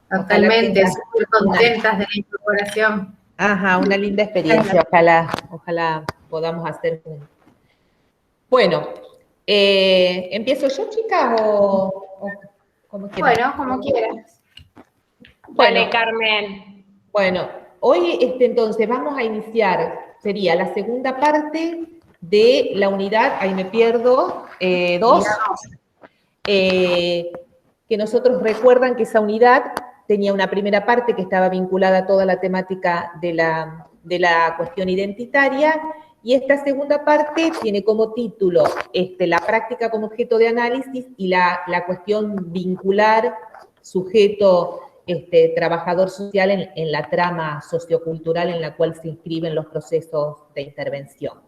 Ojalá Totalmente, tengas súper contentas de la incorporación. ajá, una linda experiencia, ojalá podamos hacer. Bueno, ¿empiezo yo, chicas, o como quieran? Bueno, como quieras. Bueno, Dale, Carmen. bueno, hoy entonces vamos a iniciar, sería la segunda parte de la unidad, ahí me pierdo, 2, que nosotros recuerdan que esa unidad tenía una primera parte que estaba vinculada a toda la temática de la cuestión identitaria, y esta segunda parte tiene como título la práctica como objeto de análisis y la cuestión vincular sujeto trabajador social en la trama sociocultural en la cual se inscriben los procesos de intervención.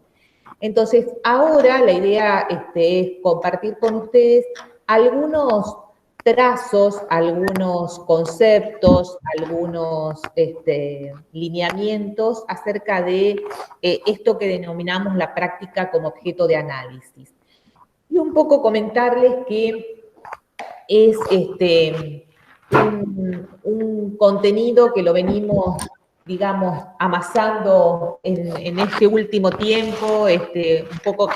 Entonces, ahora la idea es compartir con ustedes algunos trazos, algunos conceptos, algunos lineamientos acerca de esto que denominamos la práctica como objeto de análisis. Y un poco comentarles que es un contenido que lo venimos, digamos, amasando en este último tiempo, un poco,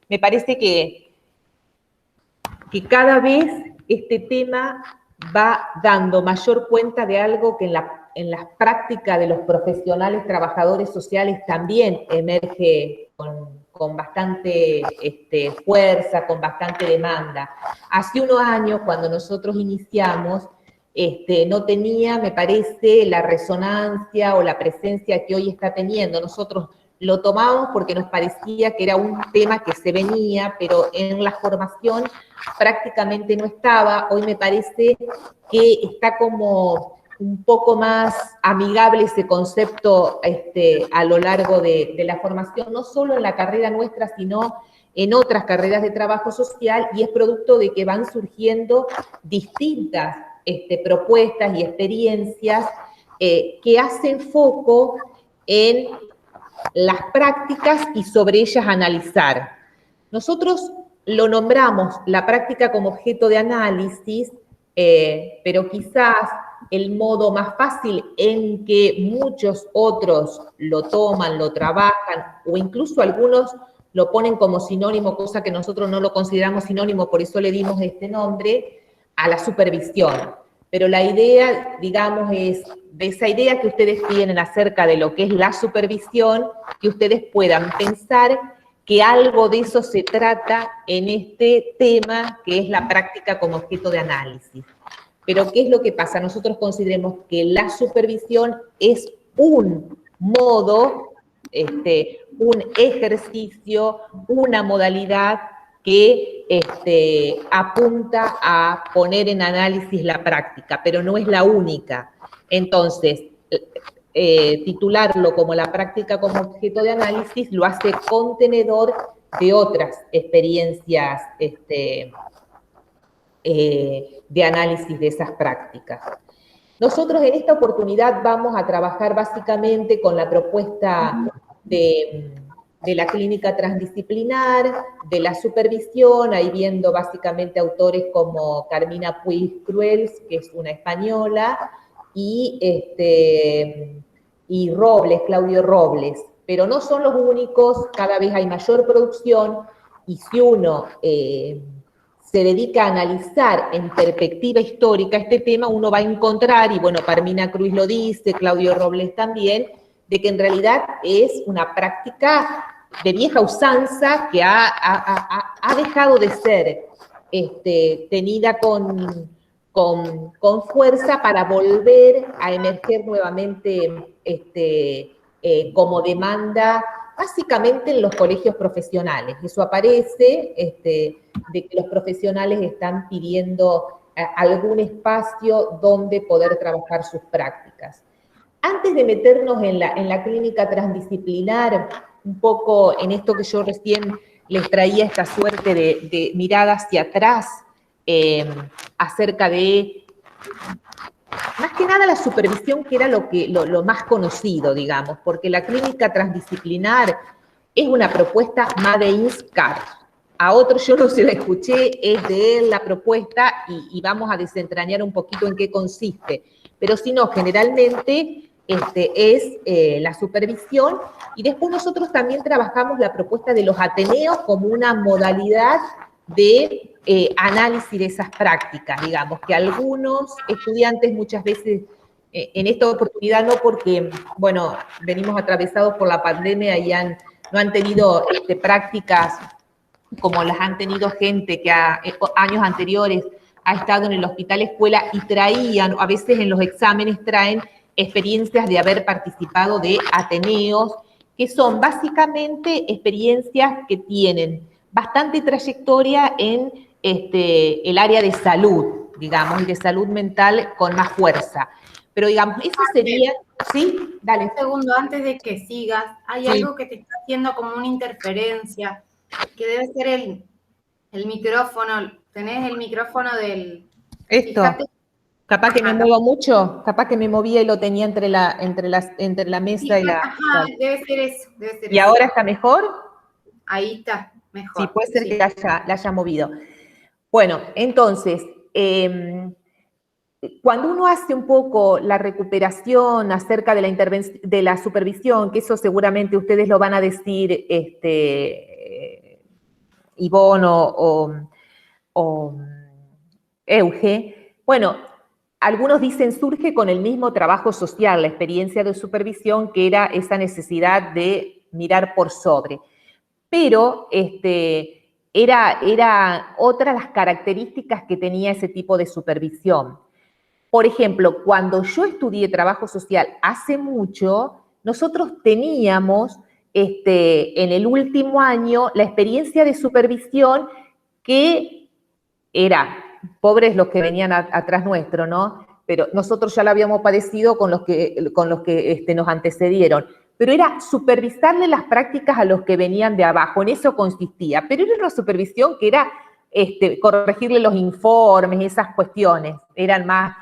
me parece que cada vez este tema va dando mayor cuenta de algo que en las prácticas de los profesionales trabajadores sociales también emerge con bastante fuerza, con bastante demanda. Hace unos años, cuando nosotros iniciamos, no tenía, me parece, la resonancia o la presencia que hoy está teniendo. Nosotros lo tomamos porque nos parecía que era un tema que se venía, pero en la formación prácticamente no estaba. Hoy me parece que está como un poco más amigable ese concepto a lo largo de la formación, no solo en la carrera nuestra, sino en otras carreras de trabajo social, y es producto de que van surgiendo distintas propuestas y experiencias que hacen foco en las prácticas y sobre ellas analizar. Nosotros lo nombramos la práctica como objeto de análisis, pero quizás el modo más fácil en que muchos otros lo toman, lo trabajan, o incluso algunos lo ponen como sinónimo, cosa que nosotros no lo consideramos sinónimo, por eso le dimos este nombre, a la supervisión. Pero la idea, digamos, es de esa idea que ustedes tienen acerca de lo que es la supervisión, que ustedes puedan pensar que algo de eso se trata en este tema que es la práctica como objeto de análisis. Pero ¿qué es lo que pasa? Nosotros consideramos que la supervisión es un modo, un ejercicio, una modalidad que apunta a poner en análisis la práctica, pero no es la única. Entonces, titularlo como la práctica como objeto de análisis lo hace contenedor de otras experiencias de análisis de esas prácticas. Nosotros en esta oportunidad vamos a trabajar básicamente con la propuesta de la clínica transdisciplinar, de la supervisión, ahí viendo básicamente autores como Carmina Puig Cruels, que es una española, y Robles, Claudio Robles. Pero no son los únicos, cada vez hay mayor producción, y si uno se dedica a analizar en perspectiva histórica este tema, uno va a encontrar, y bueno, Carmina Cruils lo dice, Claudio Robles también, de que en realidad es una práctica de vieja usanza que ha dejado de ser tenida con fuerza para volver a emerger nuevamente como demanda, básicamente en los colegios profesionales. Eso aparece, de que los profesionales están pidiendo algún espacio donde poder trabajar sus prácticas. Antes de meternos en la clínica transdisciplinar, un poco en esto que yo recién les traía, esta suerte de mirada hacia atrás, acerca de, más que nada, la supervisión, que era lo más conocido, digamos, porque la clínica transdisciplinar es una propuesta Made in SCAR. A otro yo no se la escuché, es de él la propuesta, y vamos a desentrañar un poquito en qué consiste. pero si no, generalmente es la supervisión, y después nosotros también trabajamos la propuesta de los ateneos como una modalidad de análisis de esas prácticas, digamos, que algunos estudiantes muchas veces, en esta oportunidad no porque, bueno, venimos atravesados por la pandemia y no han tenido prácticas como las han tenido gente que años anteriores ha estado en el hospital escuela y traían, a veces en los exámenes traen experiencias de haber participado de ateneos, que son básicamente experiencias que tienen bastante trayectoria en el área de salud, digamos, y de salud mental con más fuerza. Pero digamos, eso sería, ¿sí? Dale. Un segundo, antes de que sigas, hay algo que te está haciendo como una interferencia, que debe ser el micrófono. ¿Tenés el micrófono del...? Esto. Fíjate. Capaz que me muevo mucho, capaz que me movía y lo tenía entre la mesa y la... Ajá, debe ser eso. ¿Y ahora está mejor? Ahí está, mejor. Sí, puede ser que la haya movido. Bueno, entonces, cuando uno hace un poco la recuperación acerca de la supervisión, que eso seguramente ustedes lo van a decir, Ivonne o Euge, bueno, algunos dicen surge con el mismo trabajo social, la experiencia de supervisión, que era esa necesidad de mirar por sobre. Pero era otra las características que tenía ese tipo de supervisión. Por ejemplo, cuando yo estudié trabajo social hace mucho, nosotros teníamos en el último año la experiencia de supervisión que era, pobres los que venían atrás nuestro, ¿no? Pero nosotros ya lo habíamos padecido con los que nos antecedieron. Pero era supervisarle las prácticas a los que venían de abajo, en eso consistía. Pero era una supervisión que era corregirle los informes, esas cuestiones, eran más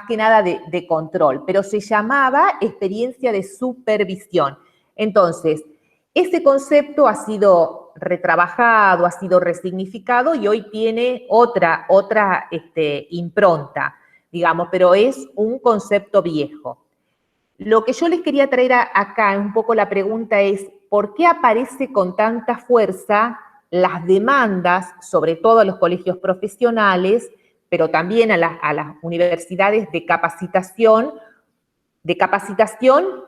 que nada de control, pero se llamaba experiencia de supervisión. Entonces, ese concepto ha sido retrabajado, ha sido resignificado y hoy tiene otra impronta, digamos, pero es un concepto viejo. Lo que yo les quería traer acá, un poco la pregunta es, ¿por qué aparece con tanta fuerza las demandas, sobre todo a los colegios profesionales, pero también a las universidades de capacitación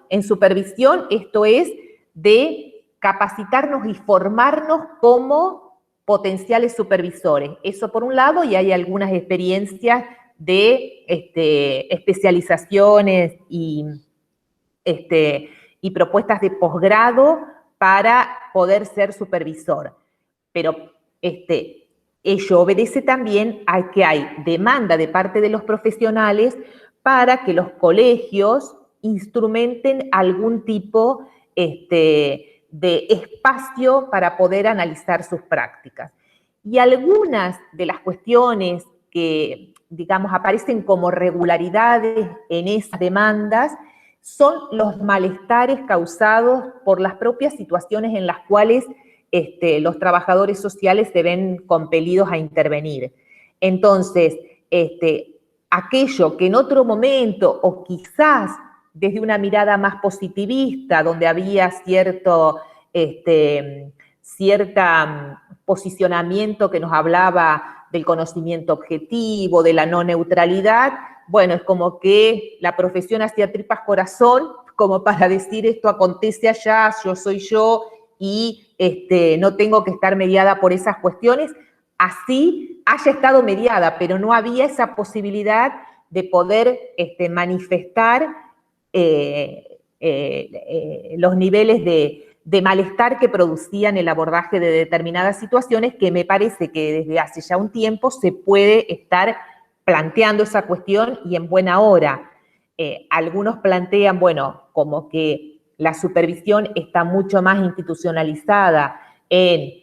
en supervisión, esto es, de capacitarnos y formarnos como potenciales supervisores? Eso por un lado, y hay algunas experiencias de especializaciones y propuestas de posgrado para poder ser supervisor. Pero ello obedece también a que hay demanda de parte de los profesionales para que los colegios instrumenten algún tipo de espacio para poder analizar sus prácticas. Y algunas de las cuestiones que, digamos, aparecen como regularidades en esas demandas son los malestares causados por las propias situaciones en las cuales los trabajadores sociales se ven compelidos a intervenir. Entonces, aquello que en otro momento, o quizás desde una mirada más positivista, donde había cierto posicionamiento que nos hablaba del conocimiento objetivo, de la no neutralidad, bueno, es como que la profesión hacía tripas corazón, como para decir esto acontece allá, yo soy yo, y no tengo que estar mediada por esas cuestiones. Así haya estado mediada, pero no había esa posibilidad de poder manifestar los niveles de malestar que producían el abordaje de determinadas situaciones, que me parece que desde hace ya un tiempo se puede estar planteando esa cuestión y en buena hora. Algunos plantean, bueno, como que la supervisión está mucho más institucionalizada en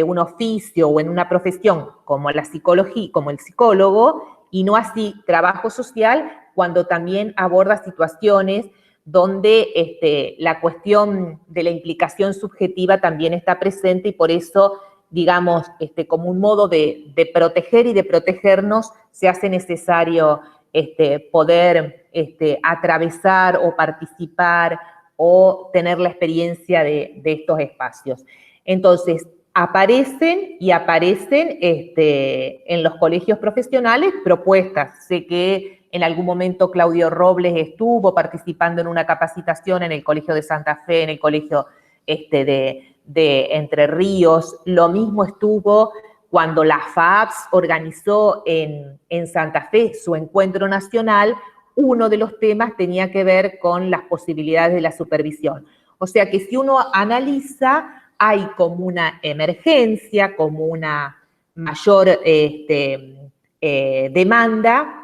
un oficio o en una profesión como la psicología, como el psicólogo, y no así trabajo social, cuando también aborda situaciones donde la cuestión de la implicación subjetiva también está presente, y por eso, digamos, como un modo de proteger y de protegernos, se hace necesario poder atravesar o participar o tener la experiencia de estos espacios. Entonces, aparecen en los colegios profesionales propuestas. Sé que en algún momento Claudio Robles estuvo participando en una capacitación en el Colegio de Santa Fe, en el Colegio de Entre Ríos. Lo mismo estuvo cuando la FAAPS organizó en Santa Fe su encuentro nacional. Uno de los temas tenía que ver con las posibilidades de la supervisión. O sea que si uno analiza, hay como una emergencia, como una mayor demanda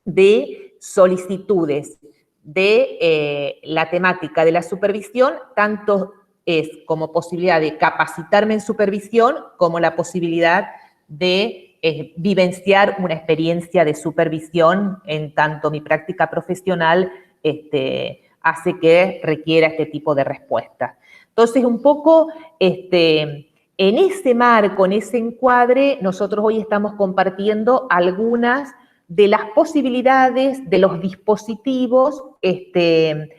de solicitudes de la temática de la supervisión, tanto es como posibilidad de capacitarme en supervisión, como la posibilidad de vivenciar una experiencia de supervisión, en tanto mi práctica profesional hace que requiera este tipo de respuesta. Entonces, un poco en ese marco, en ese encuadre, nosotros hoy estamos compartiendo algunas de las posibilidades de los dispositivos que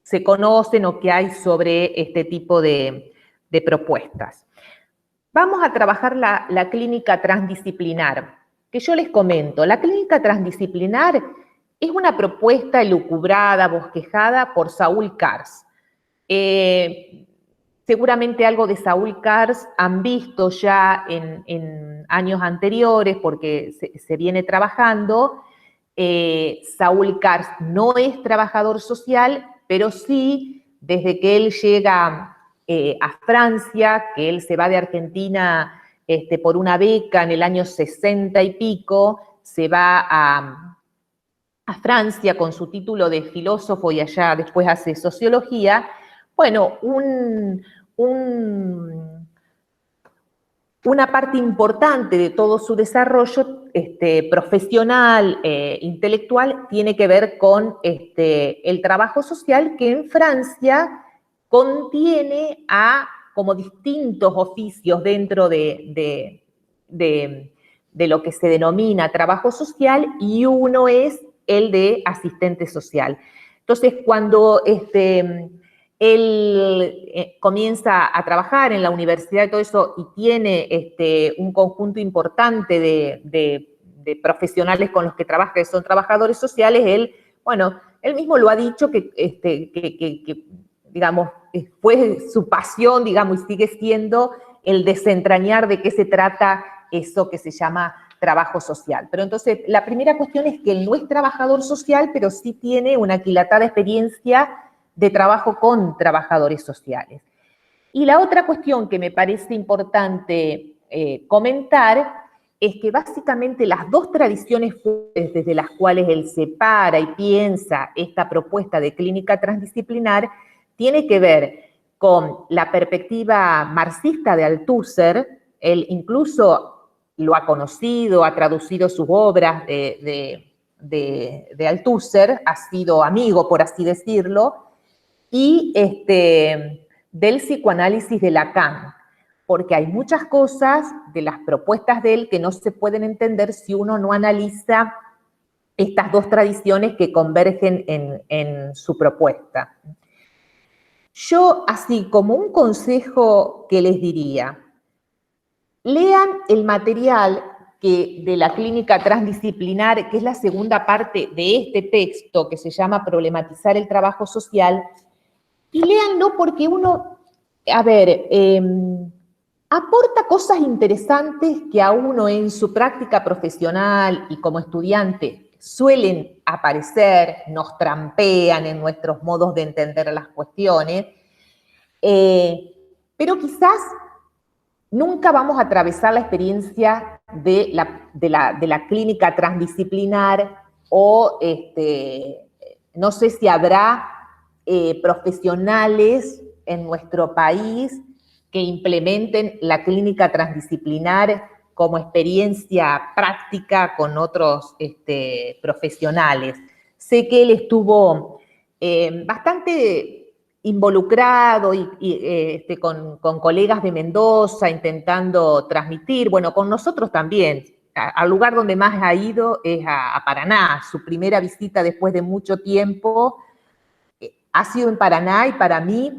se conocen o que hay sobre este tipo de propuestas. Vamos a trabajar la clínica transdisciplinar, que yo les comento. La clínica transdisciplinar es una propuesta elucubrada, bosquejada por Saúl Cars. Seguramente algo de Saúl Cars han visto ya en años anteriores porque se viene trabajando. Saúl Cars no es trabajador social, pero sí, desde que él llega a Francia, que él se va de Argentina por una beca en el año 60 y pico, se va a Francia con su título de filósofo y allá después hace sociología. Bueno, una parte importante de todo su desarrollo profesional, intelectual, tiene que ver con el trabajo social, que en Francia contiene como distintos oficios dentro de lo que se denomina trabajo social, y uno es el de asistente social. Entonces, cuando él comienza a trabajar en la universidad y todo eso, y tiene un conjunto importante de profesionales con los que trabaja, que son trabajadores sociales, él mismo lo ha dicho que digamos, fue su pasión, digamos, y sigue siendo el desentrañar de qué se trata eso que se llama trabajo social. Pero entonces, la primera cuestión es que él no es trabajador social, pero sí tiene una aquilatada experiencia de trabajo con trabajadores sociales. Y la otra cuestión que me parece importante comentar es que básicamente las dos tradiciones fuertes desde las cuales él separa y piensa esta propuesta de clínica transdisciplinar tiene que ver con la perspectiva marxista de Althusser. Él incluso lo ha conocido, ha traducido sus obras de Althusser, ha sido amigo, por así decirlo, y del psicoanálisis de Lacan, porque hay muchas cosas de las propuestas de él que no se pueden entender si uno no analiza estas dos tradiciones que convergen en su propuesta. Yo, así como un consejo que les diría, lean el material de la clínica transdisciplinar, que es la segunda parte de este texto que se llama Problematizar el trabajo social, y léanlo porque uno, aporta cosas interesantes que a uno en su práctica profesional y como estudiante suelen aparecer, nos trampean en nuestros modos de entender las cuestiones, pero quizás nunca vamos a atravesar la experiencia de la clínica transdisciplinar, o no sé si habrá profesionales en nuestro país que implementen la clínica transdisciplinar como experiencia práctica con otros profesionales. Sé que él estuvo bastante involucrado con colegas de Mendoza intentando transmitir, bueno, con nosotros también, al lugar donde más ha ido es a Paraná. Su primera visita después de mucho tiempo ha sido en Paraná, y para mí,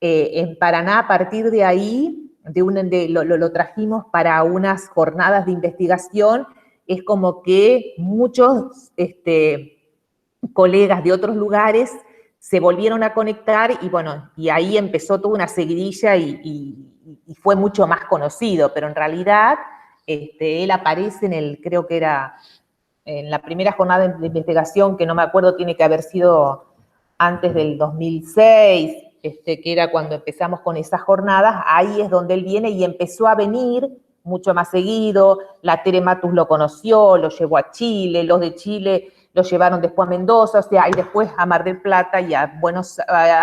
en Paraná, a partir de ahí, lo trajimos para unas jornadas de investigación. Es como que muchos colegas de otros lugares se volvieron a conectar, y bueno, y ahí empezó toda una seguidilla y fue mucho más conocido, pero en realidad él aparece creo que era en la primera jornada de investigación, que no me acuerdo, tiene que haber sido antes del 2006, que era cuando empezamos con esas jornadas. Ahí es donde él viene y empezó a venir mucho más seguido. La Tere Matus lo conoció, lo llevó a Chile, los de Chile lo llevaron después a Mendoza, o sea, y después a Mar del Plata y a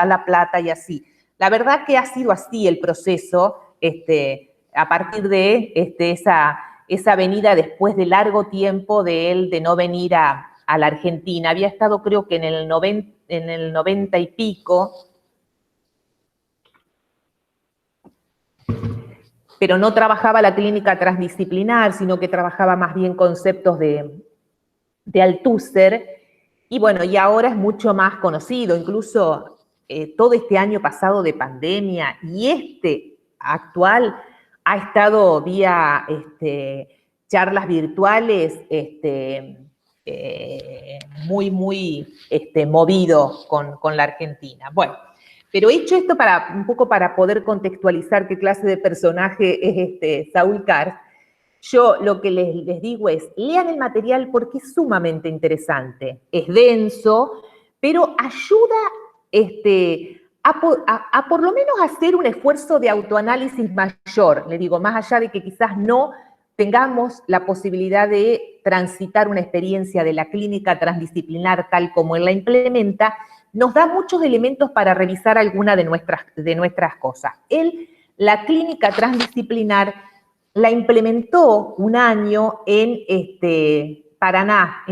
La Plata y así. La verdad que ha sido así el proceso, a partir de esa venida después de largo tiempo de él de no venir a la Argentina. Había estado, creo que en el 90 y pico, pero no trabajaba la clínica transdisciplinar, sino que trabajaba más bien conceptos de Althusser, y bueno, y ahora es mucho más conocido. Incluso todo este año pasado de pandemia y actual ha estado vía charlas virtuales, muy movido con la Argentina. Bueno, pero hecho esto un poco para poder contextualizar qué clase de personaje es Saúl Cars, yo lo que les digo es, lean el material porque es sumamente interesante. Es denso, pero ayuda a por lo menos hacer un esfuerzo de autoanálisis mayor. Le digo, más allá de que quizás no tengamos la posibilidad de transitar una experiencia de la clínica transdisciplinar tal como él la implementa, nos da muchos elementos para revisar alguna de nuestras cosas. La clínica transdisciplinar la implementó un año en Paraná,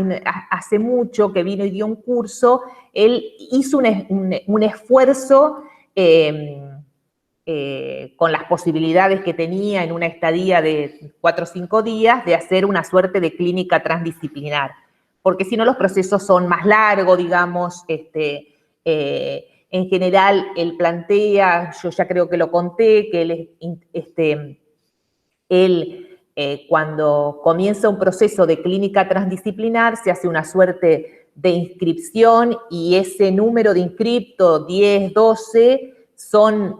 hace mucho que vino y dio un curso. Él hizo un esfuerzo con las posibilidades que tenía en una estadía de 4 o 5 días de hacer una suerte de clínica transdisciplinar, porque si no los procesos son más largos, digamos. En general, él plantea, yo ya creo que lo conté, que él cuando comienza un proceso de clínica transdisciplinar, se hace una suerte de inscripción, y ese número de inscriptos, 10, 12, son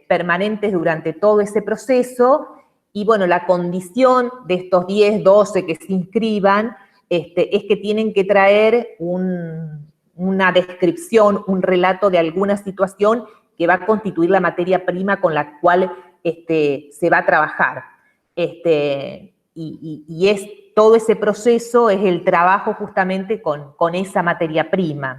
permanentes durante todo ese proceso. Y bueno, la condición de estos 10, 12 que se inscriban es que tienen que traer una descripción, un relato de alguna situación que va a constituir la materia prima con la cual se va a trabajar. Y todo ese proceso es el trabajo justamente con esa materia prima.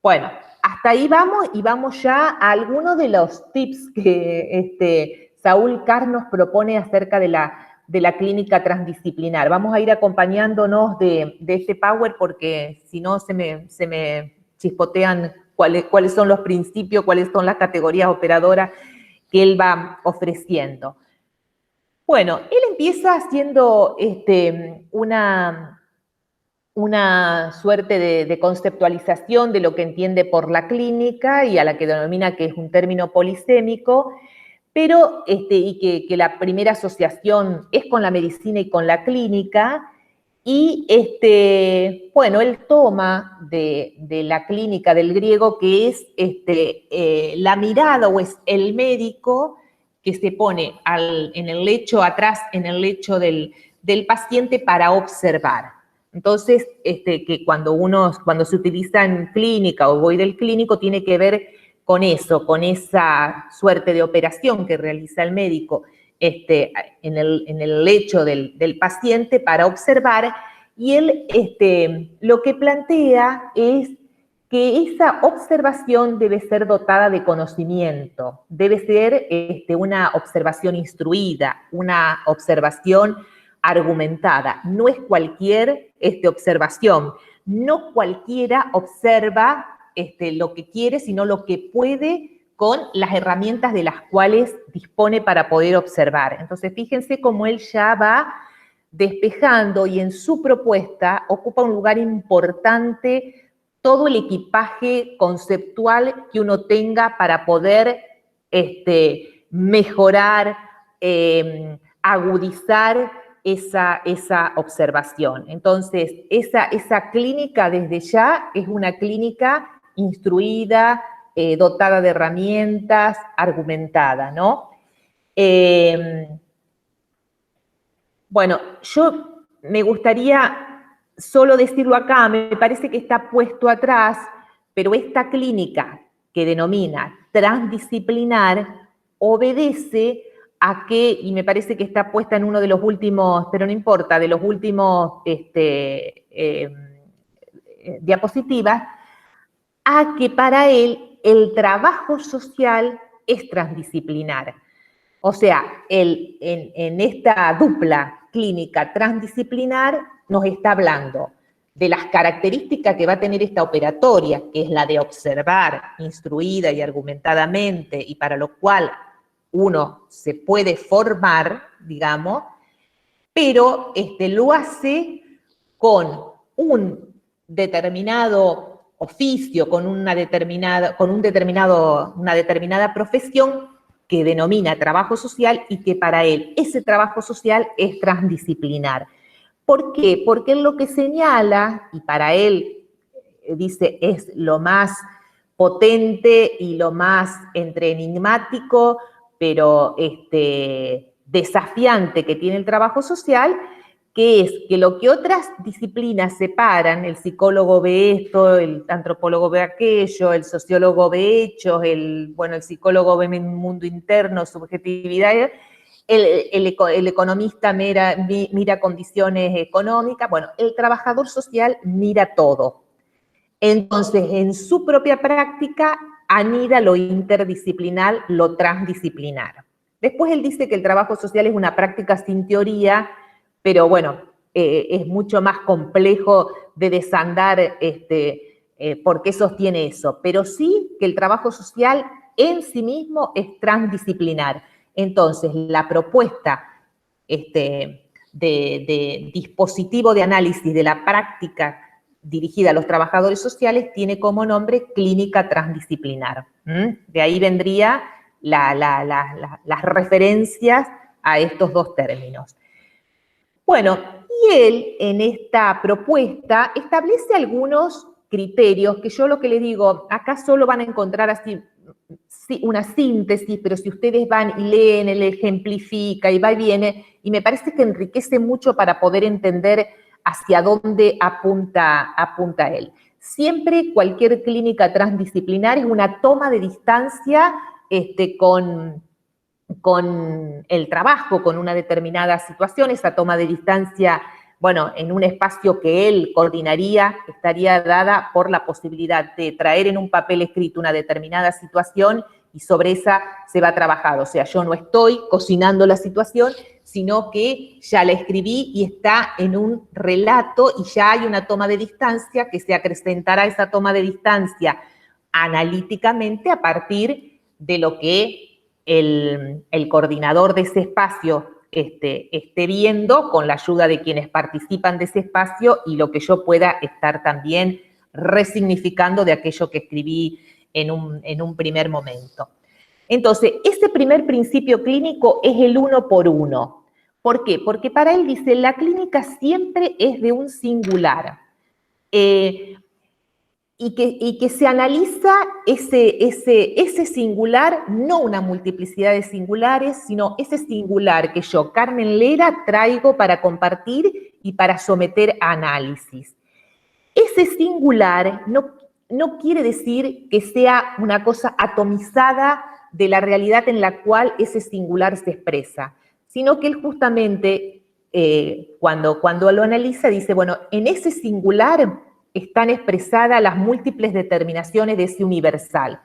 Bueno, hasta ahí vamos, y vamos ya a algunos de los tips que Saúl Cars nos propone acerca de la clínica transdisciplinar. Vamos a ir acompañándonos de este Power, porque si no se me chispotean cuáles son los principios, cuáles son las categorías operadoras que él va ofreciendo. Bueno, él empieza haciendo una suerte de conceptualización de lo que entiende por la clínica, y a la que denomina que es un término polisémico, pero y que la primera asociación es con la medicina y con la clínica. Y bueno, él toma de la clínica del griego, que es la mirada, o es el médico que se pone en el lecho, atrás en el lecho del paciente, para observar. Entonces, que cuando se utiliza en clínica o voy del clínico, tiene que ver con eso, con esa suerte de operación que realiza el médico en el lecho del paciente para observar. Y él lo que plantea es que esa observación debe ser dotada de conocimiento, debe ser una observación instruida, una observación argumentada. No es cualquier observación, no cualquiera observa lo que quiere, sino lo que puede con las herramientas de las cuales dispone para poder observar. Entonces, fíjense cómo él ya va despejando, y en su propuesta ocupa un lugar importante todo el equipaje conceptual que uno tenga para poder mejorar, agudizar esa observación. Entonces, esa clínica desde ya es una clínica instruida, dotada de herramientas, argumentada, ¿no? Bueno, yo me gustaría solo decirlo acá, me parece que está puesto atrás, pero esta clínica que denomina transdisciplinar obedece a que, y me parece que está puesta en uno de los últimos, pero no importa, de los últimos diapositivas, a que para él el trabajo social es transdisciplinar. O sea, en esta dupla clínica transdisciplinar nos está hablando de las características que va a tener esta operatoria, que es la de observar instruida y argumentadamente, y para lo cual uno se puede formar, digamos, pero lo hace con un determinado oficio, con una determinada profesión que denomina trabajo social, y que para él ese trabajo social es transdisciplinar. ¿Por qué? Porque él lo que señala, y para él dice es lo más potente y lo más entre enigmático, pero desafiante que tiene el trabajo social, que es que lo que otras disciplinas separan, el psicólogo ve esto, el antropólogo ve aquello, el sociólogo ve hechos, el psicólogo ve el mundo interno, subjetividad, el economista mira condiciones económicas, bueno, el trabajador social mira todo. Entonces, en su propia práctica, anida lo interdisciplinar, lo transdisciplinar. Después él dice que el trabajo social es una práctica sin teoría, pero bueno, es mucho más complejo de desandar por qué sostiene eso. Pero sí que el trabajo social en sí mismo es transdisciplinar. Entonces, la propuesta de dispositivo de análisis de la práctica dirigida a los trabajadores sociales tiene como nombre clínica transdisciplinar. De ahí vendría las referencias a estos dos términos. Bueno, y él en esta propuesta establece algunos criterios que yo lo que les digo, acá solo van a encontrar así una síntesis, pero si ustedes van y leen, él ejemplifica y va y viene, y me parece que enriquece mucho para poder entender hacia dónde apunta él. Siempre cualquier clínica transdisciplinar es una toma de distancia con el trabajo, con una determinada situación. Esa toma de distancia, bueno, en un espacio que él coordinaría, estaría dada por la posibilidad de traer en un papel escrito una determinada situación y sobre esa se va a trabajar. O sea, yo no estoy cocinando la situación, sino que ya la escribí y está en un relato y ya hay una toma de distancia que se acrecentará esa toma de distancia analíticamente a partir de lo que el coordinador de ese espacio esté viendo con la ayuda de quienes participan de ese espacio y lo que yo pueda estar también resignificando de aquello que escribí en un primer momento. Entonces, ese primer principio clínico es el 1 por 1. ¿Por qué? Porque para él dice, la clínica siempre es de un singular. Y que se analiza ese singular, no una multiplicidad de singulares, sino ese singular que yo, Carmen Lera, traigo para compartir y para someter a análisis. Ese singular no quiere decir que sea una cosa atomizada de la realidad en la cual ese singular se expresa, sino que él justamente, cuando lo analiza, dice, bueno, en ese singular están expresadas las múltiples determinaciones de ese universal,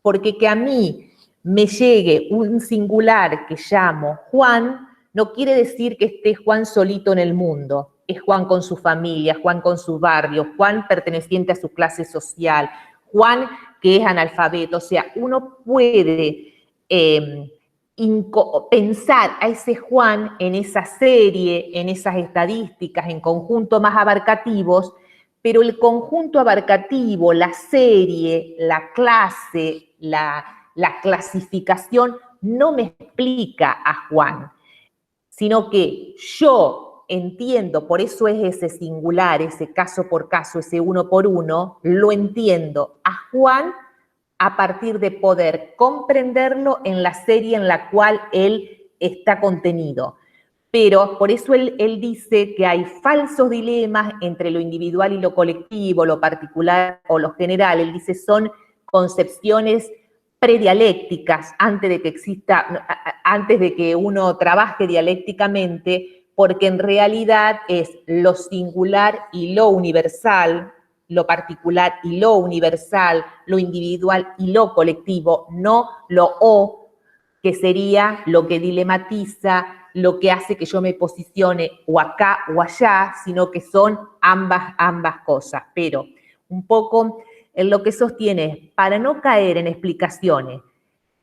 porque que a mí me llegue un singular que llamo Juan, no quiere decir que esté Juan solito en el mundo. Es Juan con su familia, Juan con su barrio, Juan perteneciente a su clase social, Juan que es analfabeto. O sea, uno puede pensar a ese Juan en esa serie, en esas estadísticas, en conjuntos más abarcativos, pero el conjunto abarcativo, la serie, la clase, la clasificación no me explica a Juan, sino que yo entiendo, por eso es ese singular, ese caso por caso, ese uno por uno, lo entiendo a Juan a partir de poder comprenderlo en la serie en la cual él está contenido. Pero por eso él dice que hay falsos dilemas entre lo individual y lo colectivo, lo particular o lo general. Él dice son concepciones predialécticas antes de que uno trabaje dialécticamente, porque en realidad es lo singular y lo universal, lo particular y lo universal, lo individual y lo colectivo, no lo o, que sería lo que dilematiza, lo que hace que yo me posicione o acá o allá, sino que son ambas cosas. Pero un poco en lo que sostiene es, para no caer en explicaciones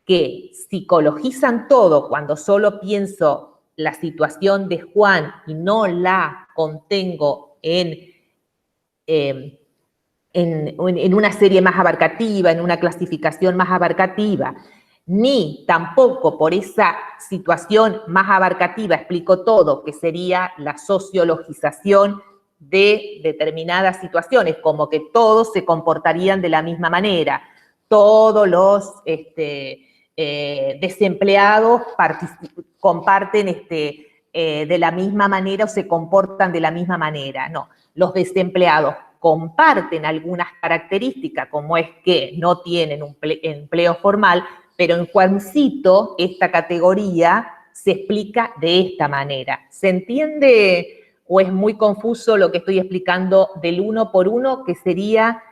que psicologizan todo cuando solo pienso la situación de Juan y no la contengo en una serie más abarcativa, en una clasificación más abarcativa, ni tampoco por esa situación más abarcativa explico todo, que sería la sociologización de determinadas situaciones, como que todos se comportarían de la misma manera, todos los desempleados comparten de la misma manera o se comportan de la misma manera. No, los desempleados comparten algunas características, como es que no tienen un empleo formal, pero en Juancito esta categoría se explica de esta manera. ¿Se entiende o es muy confuso lo que estoy explicando del uno por uno, que sería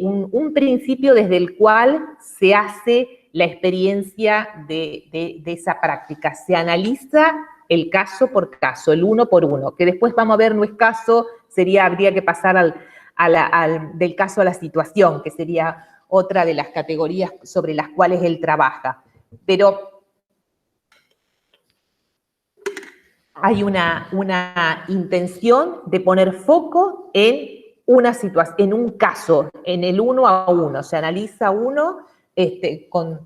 un principio desde el cual se hace la experiencia de esa práctica? Se analiza el caso por caso, el uno por uno, que después vamos a ver no es caso, habría que pasar del caso a la situación, que sería otra de las categorías sobre las cuales él trabaja. Pero hay una intención de poner foco en una situación, en un caso, en el uno a uno. Se analiza uno con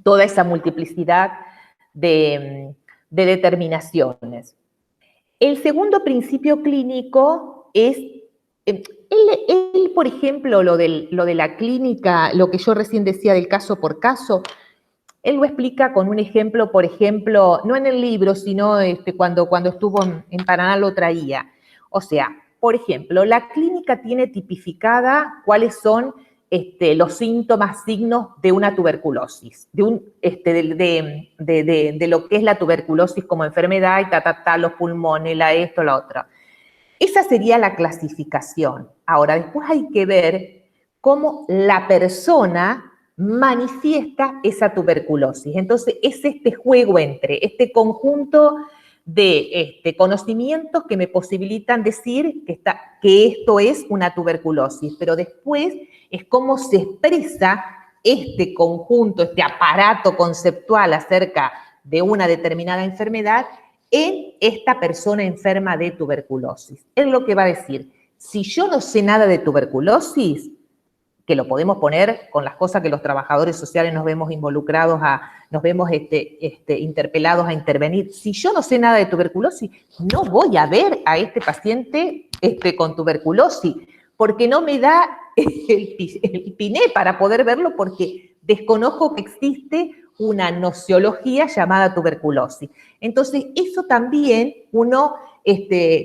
toda esa multiplicidad de determinaciones. El segundo principio clínico es, él, por ejemplo, lo de la clínica, lo que yo recién decía del caso por caso, él lo explica con un ejemplo, por ejemplo, no en el libro, sino cuando estuvo en Paraná lo traía. O sea, por ejemplo, la clínica tiene tipificada cuáles son los síntomas, signos de una tuberculosis, de lo que es la tuberculosis como enfermedad y los pulmones, esto, la otra. Esa sería la clasificación. Ahora, después hay que ver cómo la persona manifiesta esa tuberculosis. Entonces, es este juego entre este conjunto de conocimientos que me posibilitan decir que esto es una tuberculosis, pero después es cómo se expresa este conjunto, este aparato conceptual acerca de una determinada enfermedad en esta persona enferma de tuberculosis. Es lo que va a decir, si yo no sé nada de tuberculosis, que lo podemos poner con las cosas que los trabajadores sociales nos vemos involucrados, nos vemos interpelados a intervenir. Si yo no sé nada de tuberculosis, no voy a ver a este paciente con tuberculosis, porque no me da el piné para poder verlo, porque desconozco que existe una nociología llamada tuberculosis. Entonces, eso también uno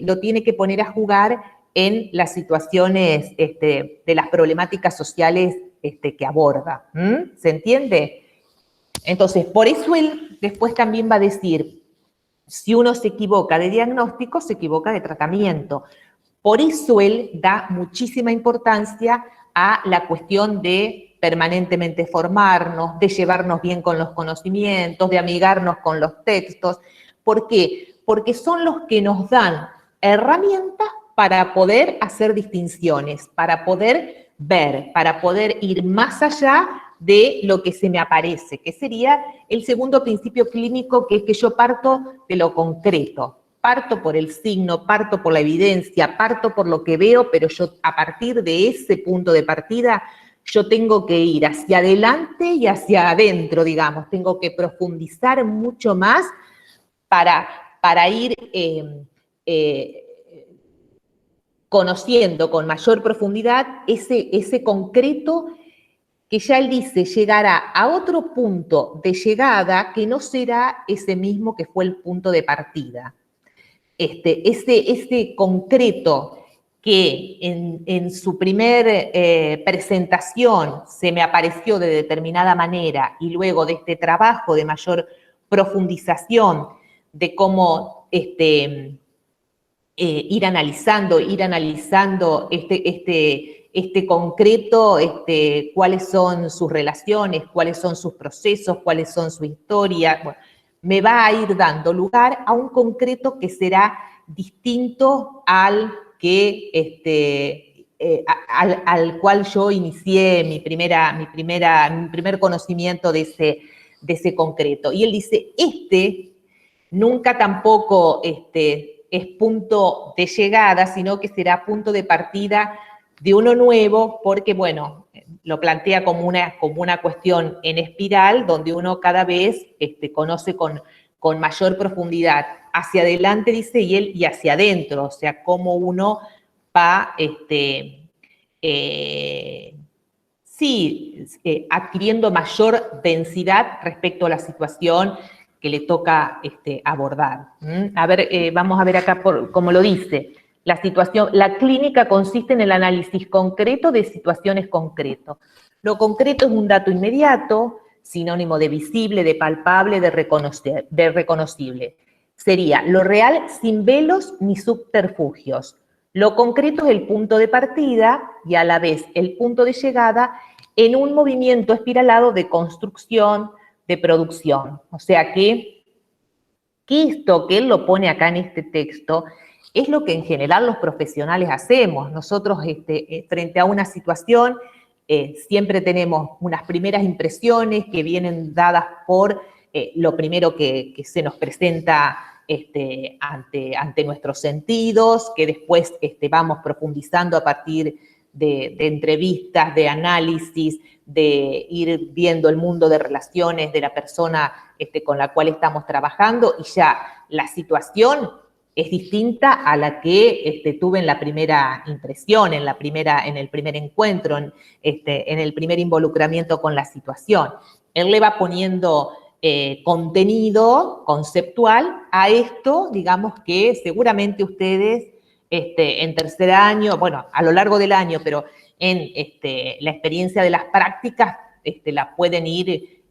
lo tiene que poner a jugar en las situaciones de las problemáticas sociales que aborda. ¿Se entiende? Entonces, por eso él después también va a decir, si uno se equivoca de diagnóstico, se equivoca de tratamiento. Por eso él da muchísima importancia a la cuestión de permanentemente formarnos, de llevarnos bien con los conocimientos, de amigarnos con los textos. ¿Por qué? Porque son los que nos dan herramientas para poder hacer distinciones, para poder ver, para poder ir más allá de lo que se me aparece, que sería el segundo principio clínico, que es que yo parto de lo concreto. Parto por el signo, parto por la evidencia, parto por lo que veo, pero yo a partir de ese punto de partida, yo tengo que ir hacia adelante y hacia adentro, digamos. Tengo que profundizar mucho más para ir conociendo con mayor profundidad ese concreto que ya él dice llegará a otro punto de llegada que no será ese mismo que fue el punto de partida. Ese concreto que en su primer presentación se me apareció de determinada manera y luego de este trabajo de mayor profundización de cómo ir analizando este concreto, cuáles son sus relaciones, cuáles son sus procesos, cuáles son su historia. Bueno, me va a ir dando lugar a un concreto que será distinto al al cual yo inicié mi primer conocimiento de ese concreto. Y él dice, nunca tampoco es punto de llegada, sino que será punto de partida de uno nuevo, porque, bueno, lo plantea como una cuestión en espiral, donde uno cada vez conoce con mayor profundidad. Hacia adelante, dice, y hacia adentro, o sea, cómo uno va, adquiriendo mayor densidad respecto a la situación que le toca abordar. A ver, vamos a ver acá cómo lo dice. La clínica consiste en el análisis concreto de situaciones concretas. Lo concreto es un dato inmediato, sinónimo de visible, de palpable, de reconocible. Sería lo real sin velos ni subterfugios. Lo concreto es el punto de partida y a la vez el punto de llegada en un movimiento espiralado de construcción, de producción. O sea que esto que él lo pone acá en este texto es lo que en general los profesionales hacemos. Nosotros frente a una situación siempre tenemos unas primeras impresiones que vienen dadas por lo primero que se nos presenta ante nuestros sentidos, que después vamos profundizando a partir de entrevistas, de análisis, de ir viendo el mundo de relaciones de la persona con la cual estamos trabajando, y ya la situación es distinta a la que tuve en la primera impresión, en el primer encuentro, en el primer involucramiento con la situación. Él le va poniendo contenido conceptual a esto, digamos que seguramente ustedes en tercer año, bueno, a lo largo del año, pero en la experiencia de las prácticas la pueden ir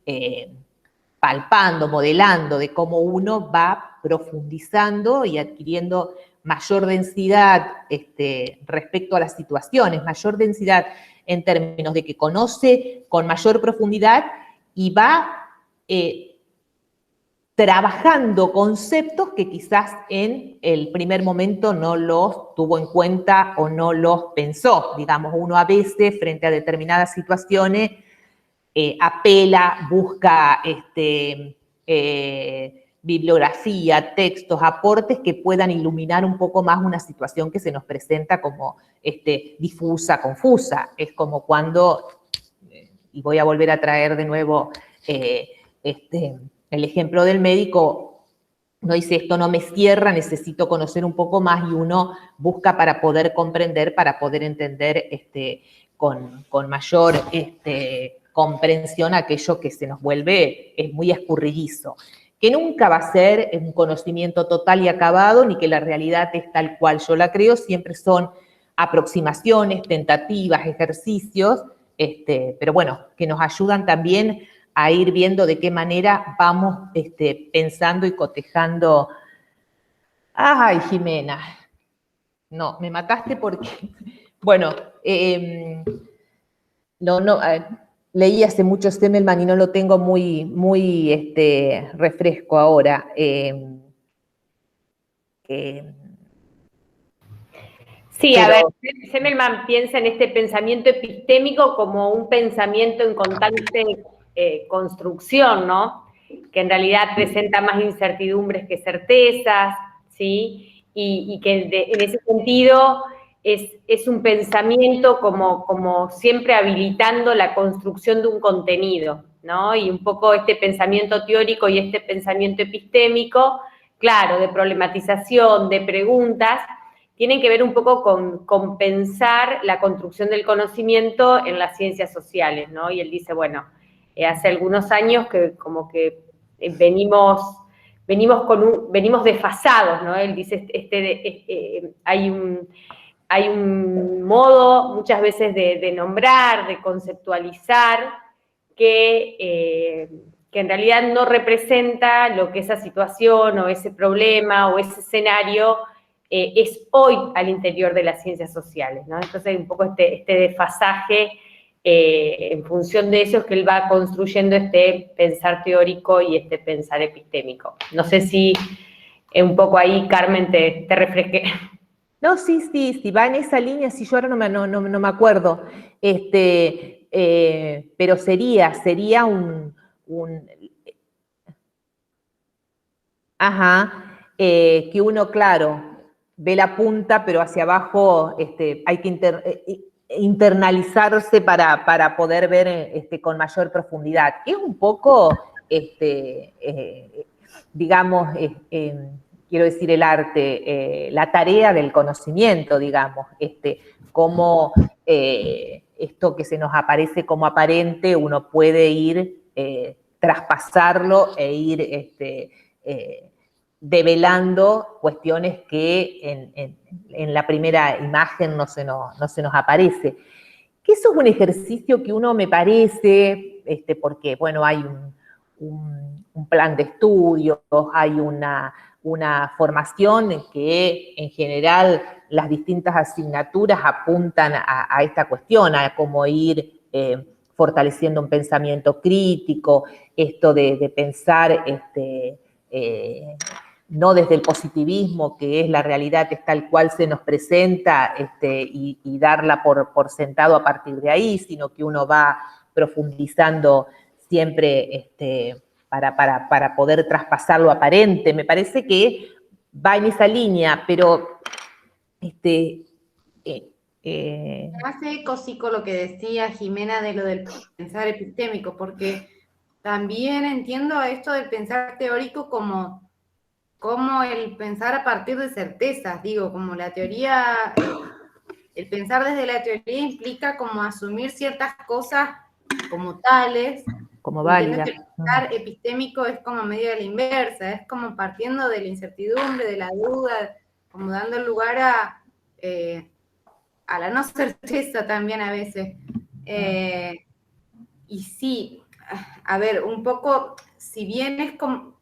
palpando, modelando, de cómo uno va profundizando y adquiriendo mayor densidad respecto a las situaciones, mayor densidad en términos de que conoce con mayor profundidad y va trabajando conceptos que quizás en el primer momento no los tuvo en cuenta o no los pensó. Digamos, uno a veces frente a determinadas situaciones apela, busca bibliografía, textos, aportes que puedan iluminar un poco más una situación que se nos presenta como difusa, confusa. Es como cuando, y voy a volver a traer de nuevo el ejemplo del médico, uno dice, esto no me cierra, necesito conocer un poco más, y uno busca para poder comprender, para poder entender con mayor comprensión aquello que se nos vuelve muy escurridizo, que nunca va a ser un conocimiento total y acabado, ni que la realidad es tal cual yo la creo, siempre son aproximaciones, tentativas, ejercicios, pero bueno, que nos ayudan también a ir viendo de qué manera vamos pensando y cotejando. Ay, Jimena, no, me mataste porque, bueno, leí hace mucho Semmelman y no lo tengo muy refresco ahora. Sí, a ver, Semmelman piensa en este pensamiento epistémico como un pensamiento en constante construcción, ¿no? Que en realidad presenta más incertidumbres que certezas, ¿sí? Y que en ese sentido es un pensamiento como siempre habilitando la construcción de un contenido, ¿no? Y un poco este pensamiento teórico y este pensamiento epistémico, claro, de problematización, de preguntas, tienen que ver un poco con pensar la construcción del conocimiento en las ciencias sociales, ¿no? Y él dice, bueno, hace algunos años que como que venimos desfasados, ¿no? Él dice, hay un modo muchas veces de nombrar, de conceptualizar, que en realidad no representa lo que esa situación o ese problema o ese escenario es hoy al interior de las ciencias sociales, ¿no? Entonces hay un poco este desfasaje en función de eso es que él va construyendo este pensar teórico y este pensar epistémico. No sé si un poco ahí, Carmen, te refresqué. No, sí, va en esa línea, sí, yo ahora no me acuerdo, pero sería que uno, claro, ve la punta, pero hacia abajo hay que internalizarse para poder ver con mayor profundidad. Es un poco, digamos, quiero decir, el arte, la tarea del conocimiento, digamos, cómo esto que se nos aparece como aparente, uno puede ir traspasarlo e ir develando cuestiones que en la primera imagen no se nos aparece. Que eso es un ejercicio que uno me parece, porque, bueno, hay un plan de estudios, hay una formación que en general las distintas asignaturas apuntan a esta cuestión, a cómo ir fortaleciendo un pensamiento crítico, esto de pensar no desde el positivismo, que es la realidad es tal cual se nos presenta, y darla por sentado a partir de ahí, sino que uno va profundizando siempre para poder traspasar lo aparente. Me parece que va en esa línea, pero hace eco, sí, con lo que decía Jimena de lo del pensar epistémico, porque también entiendo esto del pensar teórico como el pensar a partir de certezas, digo, como la teoría, el pensar desde la teoría implica como asumir ciertas cosas como tales, como válida. Que el pensar epistémico es como medio de la inversa, es como partiendo de la incertidumbre, de la duda, como dando lugar a la no certeza también a veces. Y sí, a ver, un poco, si bien es como,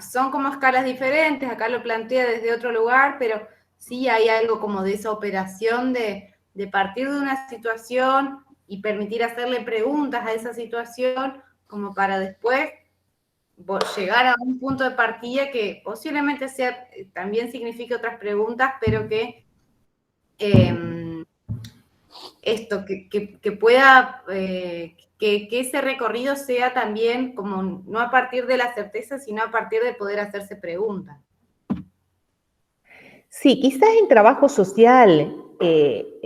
son como escalas diferentes, acá lo plantea desde otro lugar, pero sí hay algo como de esa operación de partir de una situación y permitir hacerle preguntas a esa situación como para después llegar a un punto de partida que posiblemente también signifique otras preguntas, pero que esto, que pueda, que ese recorrido sea también como no a partir de la certeza, sino a partir de poder hacerse preguntas. Sí, quizás en trabajo social,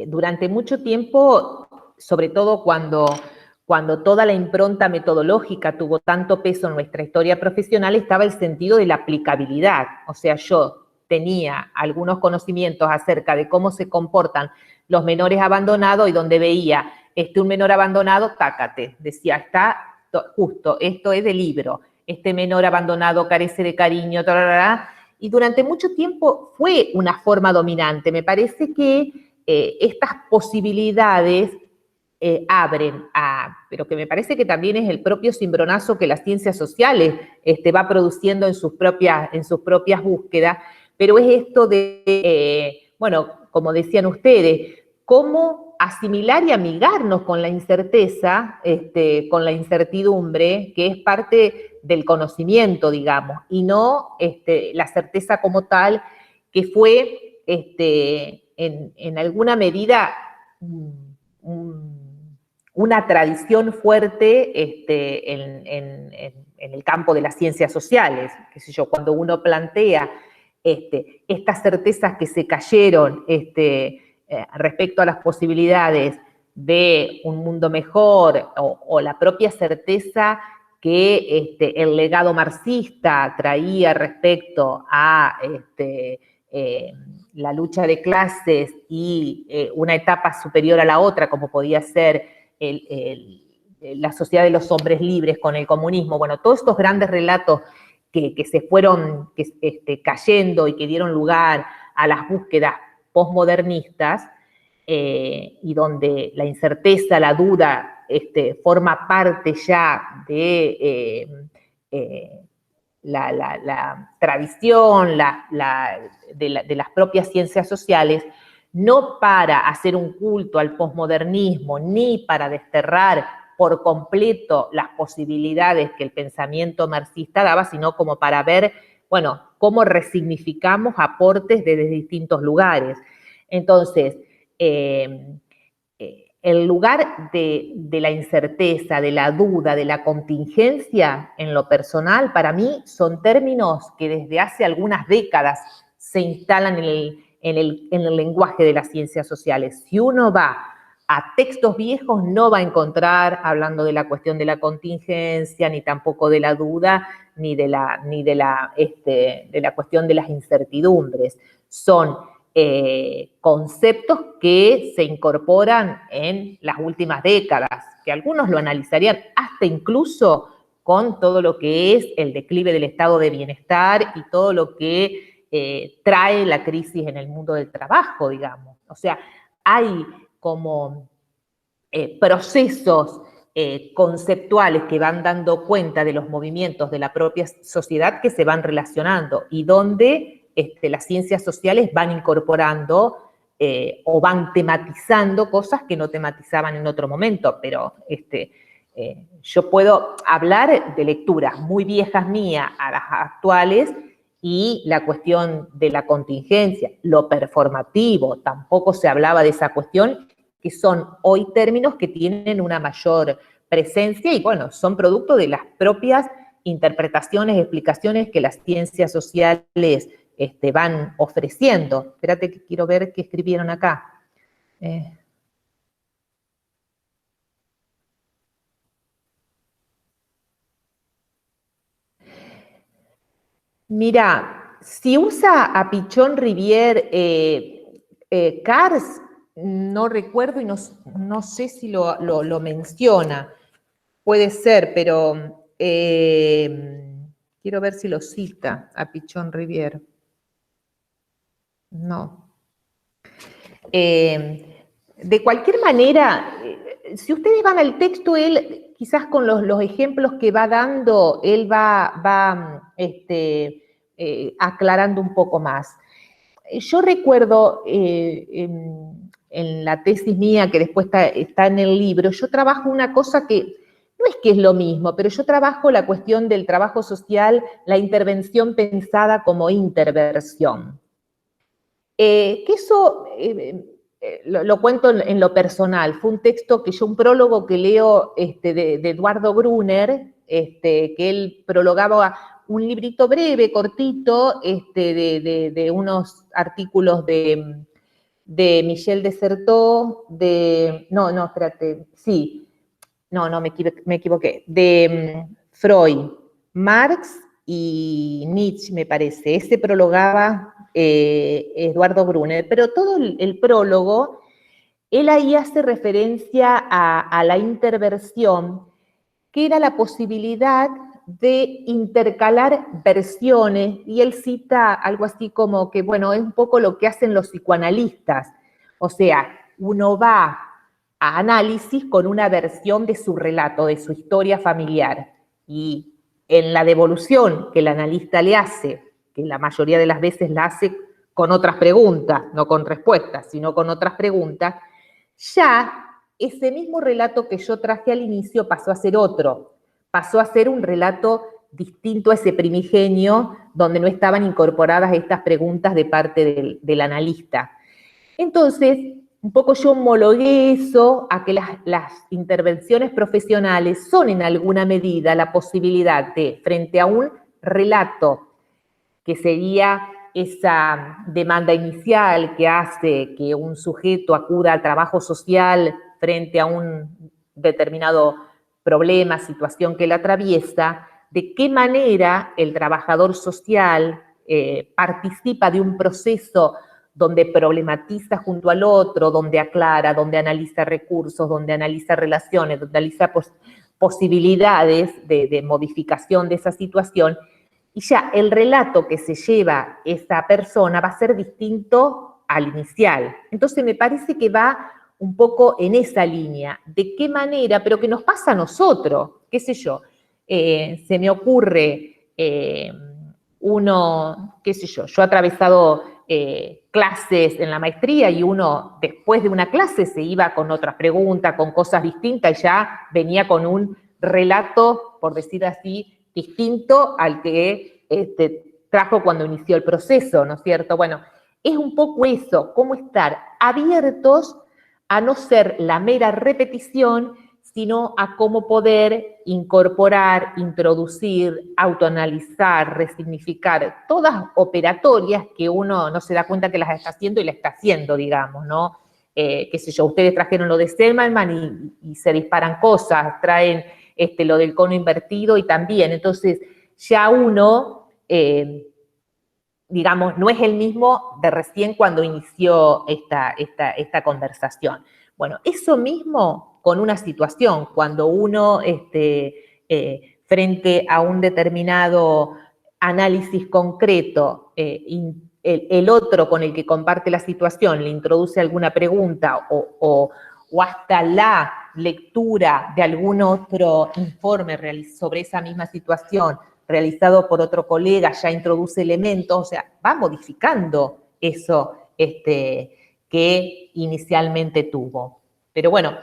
durante mucho tiempo, sobre todo cuando toda la impronta metodológica tuvo tanto peso en nuestra historia profesional, estaba el sentido de la aplicabilidad. O sea, yo tenía algunos conocimientos acerca de cómo se comportan los menores abandonados y donde veía un menor abandonado, tácate, decía, está justo, esto es de libro, este menor abandonado carece de cariño, y durante mucho tiempo fue una forma dominante. Me parece que estas posibilidades abren pero que me parece que también es el propio cimbronazo que las ciencias sociales va produciendo en sus propias búsquedas, pero es esto de, bueno, como decían ustedes, cómo asimilar y amigarnos con la incerteza, con la incertidumbre, que es parte del conocimiento, digamos, y no la certeza como tal, que fue en alguna medida una tradición fuerte en el campo de las ciencias sociales. Qué sé yo, cuando uno plantea estas certezas que se cayeron respecto a las posibilidades de un mundo mejor o la propia certeza que el legado marxista traía respecto a la lucha de clases y una etapa superior a la otra, como podía ser la sociedad de los hombres libres con el comunismo. Bueno, todos estos grandes relatos que se fueron cayendo y que dieron lugar a las búsquedas postmodernistas, y donde la incerteza, la duda, forma parte ya de la tradición de las propias ciencias sociales, no para hacer un culto al posmodernismo, ni para desterrar por completo las posibilidades que el pensamiento marxista daba, sino como para ver, bueno, cómo resignificamos aportes desde distintos lugares. Entonces, el lugar de la incerteza, de la duda, de la contingencia, en lo personal, para mí son términos que desde hace algunas décadas se instalan en el lenguaje de las ciencias sociales. Si uno va a textos viejos, no va a encontrar hablando de la cuestión de la contingencia, ni tampoco de la duda, ni de la cuestión de las incertidumbres. Son conceptos que se incorporan en las últimas décadas, que algunos lo analizarían hasta incluso con todo lo que es el declive del estado de bienestar y todo lo que trae la crisis en el mundo del trabajo, digamos. O sea, hay como procesos conceptuales que van dando cuenta de los movimientos de la propia sociedad que se van relacionando y donde las ciencias sociales van incorporando o van tematizando cosas que no tematizaban en otro momento, pero yo puedo hablar de lecturas muy viejas mías a las actuales y la cuestión de la contingencia, lo performativo, tampoco se hablaba de esa cuestión, que son hoy términos que tienen una mayor presencia y, bueno, son producto de las propias interpretaciones, explicaciones que las ciencias sociales van ofreciendo. Espérate que quiero ver qué escribieron acá. Mira, si usa a Pichon Rivière Cars, no recuerdo y no sé si lo menciona. Puede ser, pero quiero ver si lo cita a Pichon Rivière. No. De cualquier manera, si ustedes van al texto, él quizás con los ejemplos que va dando, él va aclarando un poco más. Yo recuerdo en la tesis mía, que después está en el libro, yo trabajo una cosa que no es que es lo mismo, pero yo trabajo la cuestión del trabajo social, la intervención pensada como interversión. Que eso lo cuento en lo personal. Fue un texto un prólogo que leo de Eduardo Brunner, que él prologaba un librito breve, cortito, de unos artículos de Michel Desserteau, me equivoqué, de Freud, Marx y Nietzsche, me parece. Ese prologaba Eduardo Brunner, pero todo el prólogo, él ahí hace referencia a la interversión, que era la posibilidad de intercalar versiones, y él cita algo así como que, bueno, es un poco lo que hacen los psicoanalistas, o sea, uno va a análisis con una versión de su relato, de su historia familiar, y en la devolución que el analista le hace, que la mayoría de las veces la hace con otras preguntas, no con respuestas, sino con otras preguntas, ya ese mismo relato que yo traje al inicio pasó a ser otro, pasó a ser un relato distinto a ese primigenio donde no estaban incorporadas estas preguntas de parte del analista. Entonces, un poco yo homologué eso a que las intervenciones profesionales son en alguna medida la posibilidad de, frente a un relato que sería esa demanda inicial que hace que un sujeto acuda al trabajo social frente a un determinado problema, situación que la atraviesa, de qué manera el trabajador social participa de un proceso donde problematiza junto al otro, donde aclara, donde analiza recursos, donde analiza relaciones, donde analiza posibilidades de modificación de esa situación, y ya el relato que se lleva esa persona va a ser distinto al inicial. Entonces me parece que va un poco en esa línea, de qué manera, pero que nos pasa a nosotros, qué sé yo, se me ocurre uno, qué sé yo he atravesado clases en la maestría y uno después de una clase se iba con otras preguntas, con cosas distintas y ya venía con un relato, por decir así, distinto al que trajo cuando inició el proceso, ¿no es cierto? Bueno, es un poco eso, cómo estar abiertos a no ser la mera repetición, sino a cómo poder incorporar, introducir, autoanalizar, resignificar, todas operatorias que uno no se da cuenta que las está haciendo y las está haciendo, digamos, ¿no? Qué sé yo, ustedes trajeron lo de Selman y se disparan cosas, traen lo del cono invertido y también, entonces ya uno, digamos, no es el mismo de recién cuando inició esta conversación. Bueno, eso mismo con una situación, cuando uno frente a un determinado análisis concreto, el otro con el que comparte la situación le introduce alguna pregunta o hasta la lectura de algún otro informe sobre esa misma situación realizado por otro colega, ya introduce elementos, o sea, va modificando eso que inicialmente tuvo. Pero bueno,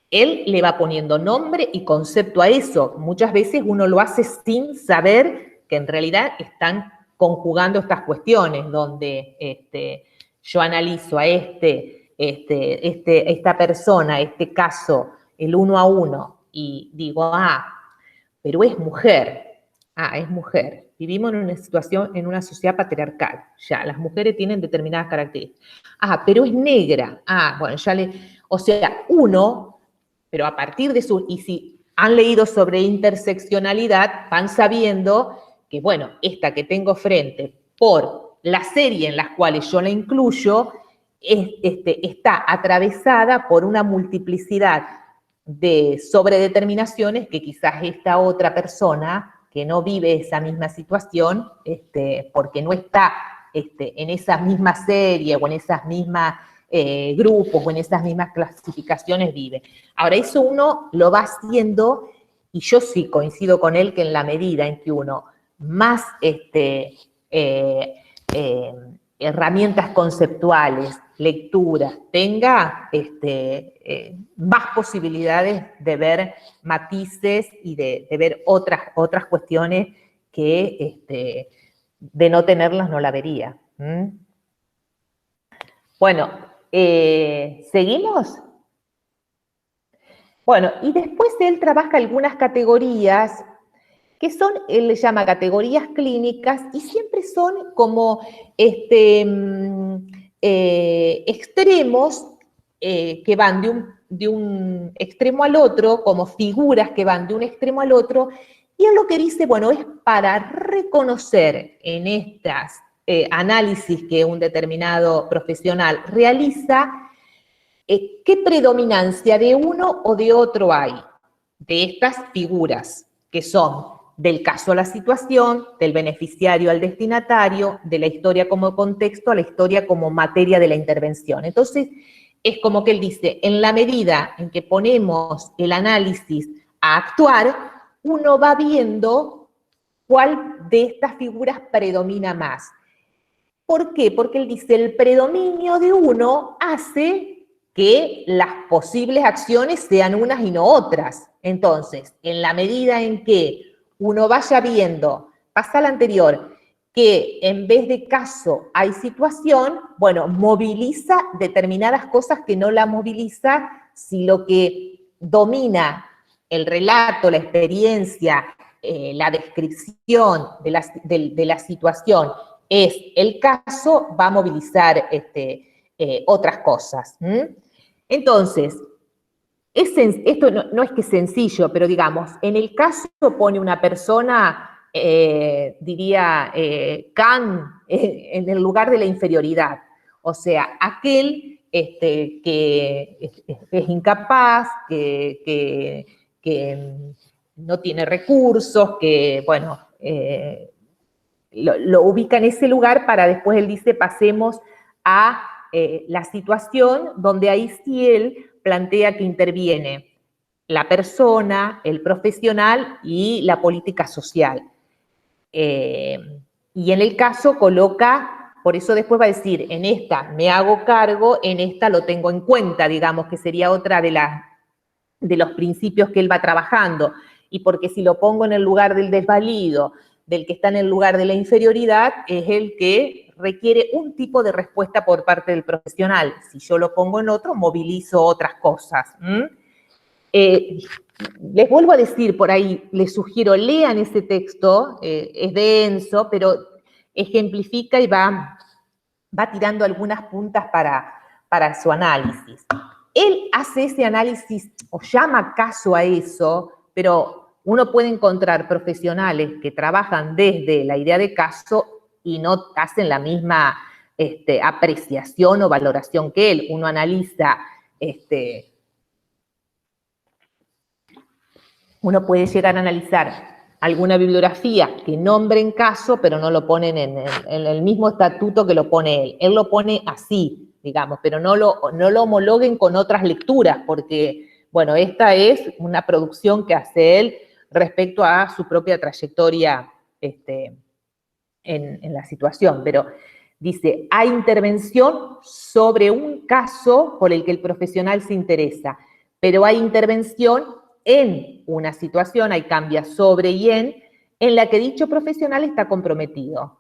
él le va poniendo nombre y concepto a eso. Muchas veces uno lo hace sin saber que en realidad están conjugando estas cuestiones, donde yo analizo a esta persona, este caso, el 1 a 1, y digo, pero es mujer. Es mujer. Vivimos en una situación, en una sociedad patriarcal. Ya, las mujeres tienen determinadas características. Pero es negra. Bueno, o sea, uno, pero a partir de y si han leído sobre interseccionalidad, van sabiendo que, bueno, esta que tengo frente, por la serie en las cuales yo la incluyo, está atravesada por una multiplicidad de sobredeterminaciones que quizás esta otra persona que no vive esa misma situación, porque no está en esa misma serie o en esas mismas grupos o en esas mismas clasificaciones vive. Ahora, eso uno lo va haciendo, y yo sí coincido con él que en la medida en que uno más herramientas conceptuales, lectura, tenga más posibilidades de ver matices y de ver otras cuestiones que de no tenerlas no la vería. Bueno, ¿seguimos? Bueno, y después él trabaja algunas categorías que son, él le llama categorías clínicas, y siempre son como extremos que van de un extremo al otro, como figuras que van de un extremo al otro, y él lo que dice, bueno, es para reconocer en estas análisis que un determinado profesional realiza, qué predominancia de uno o de otro hay, de estas figuras, que son del caso a la situación, del beneficiario al destinatario, de la historia como contexto a la historia como materia de la intervención. Entonces, es como que él dice, en la medida en que ponemos el análisis a actuar, uno va viendo cuál de estas figuras predomina más. ¿Por qué? Porque él dice, el predominio de uno hace que las posibles acciones sean unas y no otras. Entonces, en la medida en que uno vaya viendo, pasa al anterior, que en vez de caso hay situación, bueno, moviliza determinadas cosas que no la moviliza si lo que domina el relato, la experiencia, la descripción de la situación es el caso, va a movilizar otras cosas. Entonces, esto no es que es sencillo, pero digamos, en el caso pone una persona, diría Kant, en el lugar de la inferioridad. O sea, aquel que es incapaz, que no tiene recursos, que, bueno, lo ubica en ese lugar para después él dice, pasemos a la situación donde ahí sí él plantea que interviene la persona, el profesional y la política social. Y en el caso coloca, por eso después va a decir, en esta me hago cargo, en esta lo tengo en cuenta, digamos, que sería otra de los principios que él va trabajando. Y porque si lo pongo en el lugar del desvalido, del que está en el lugar de la inferioridad, es el que requiere un tipo de respuesta por parte del profesional. Si yo lo pongo en otro, movilizo otras cosas. Les vuelvo a decir por ahí, les sugiero, lean ese texto, es denso, pero ejemplifica y va tirando algunas puntas para su análisis. Él hace ese análisis o llama caso a eso, pero uno puede encontrar profesionales que trabajan desde la idea de caso y no hacen la misma apreciación o valoración que él. Uno analiza, uno puede llegar a analizar alguna bibliografía que nombre en caso, pero no lo ponen en el mismo estatuto que lo pone él. Él lo pone así, digamos, pero no lo homologuen con otras lecturas, porque, bueno, esta es una producción que hace él respecto a su propia trayectoria en la situación. Pero dice, hay intervención sobre un caso por el que el profesional se interesa, pero hay intervención en una situación, hay cambia sobre y en la que dicho profesional está comprometido.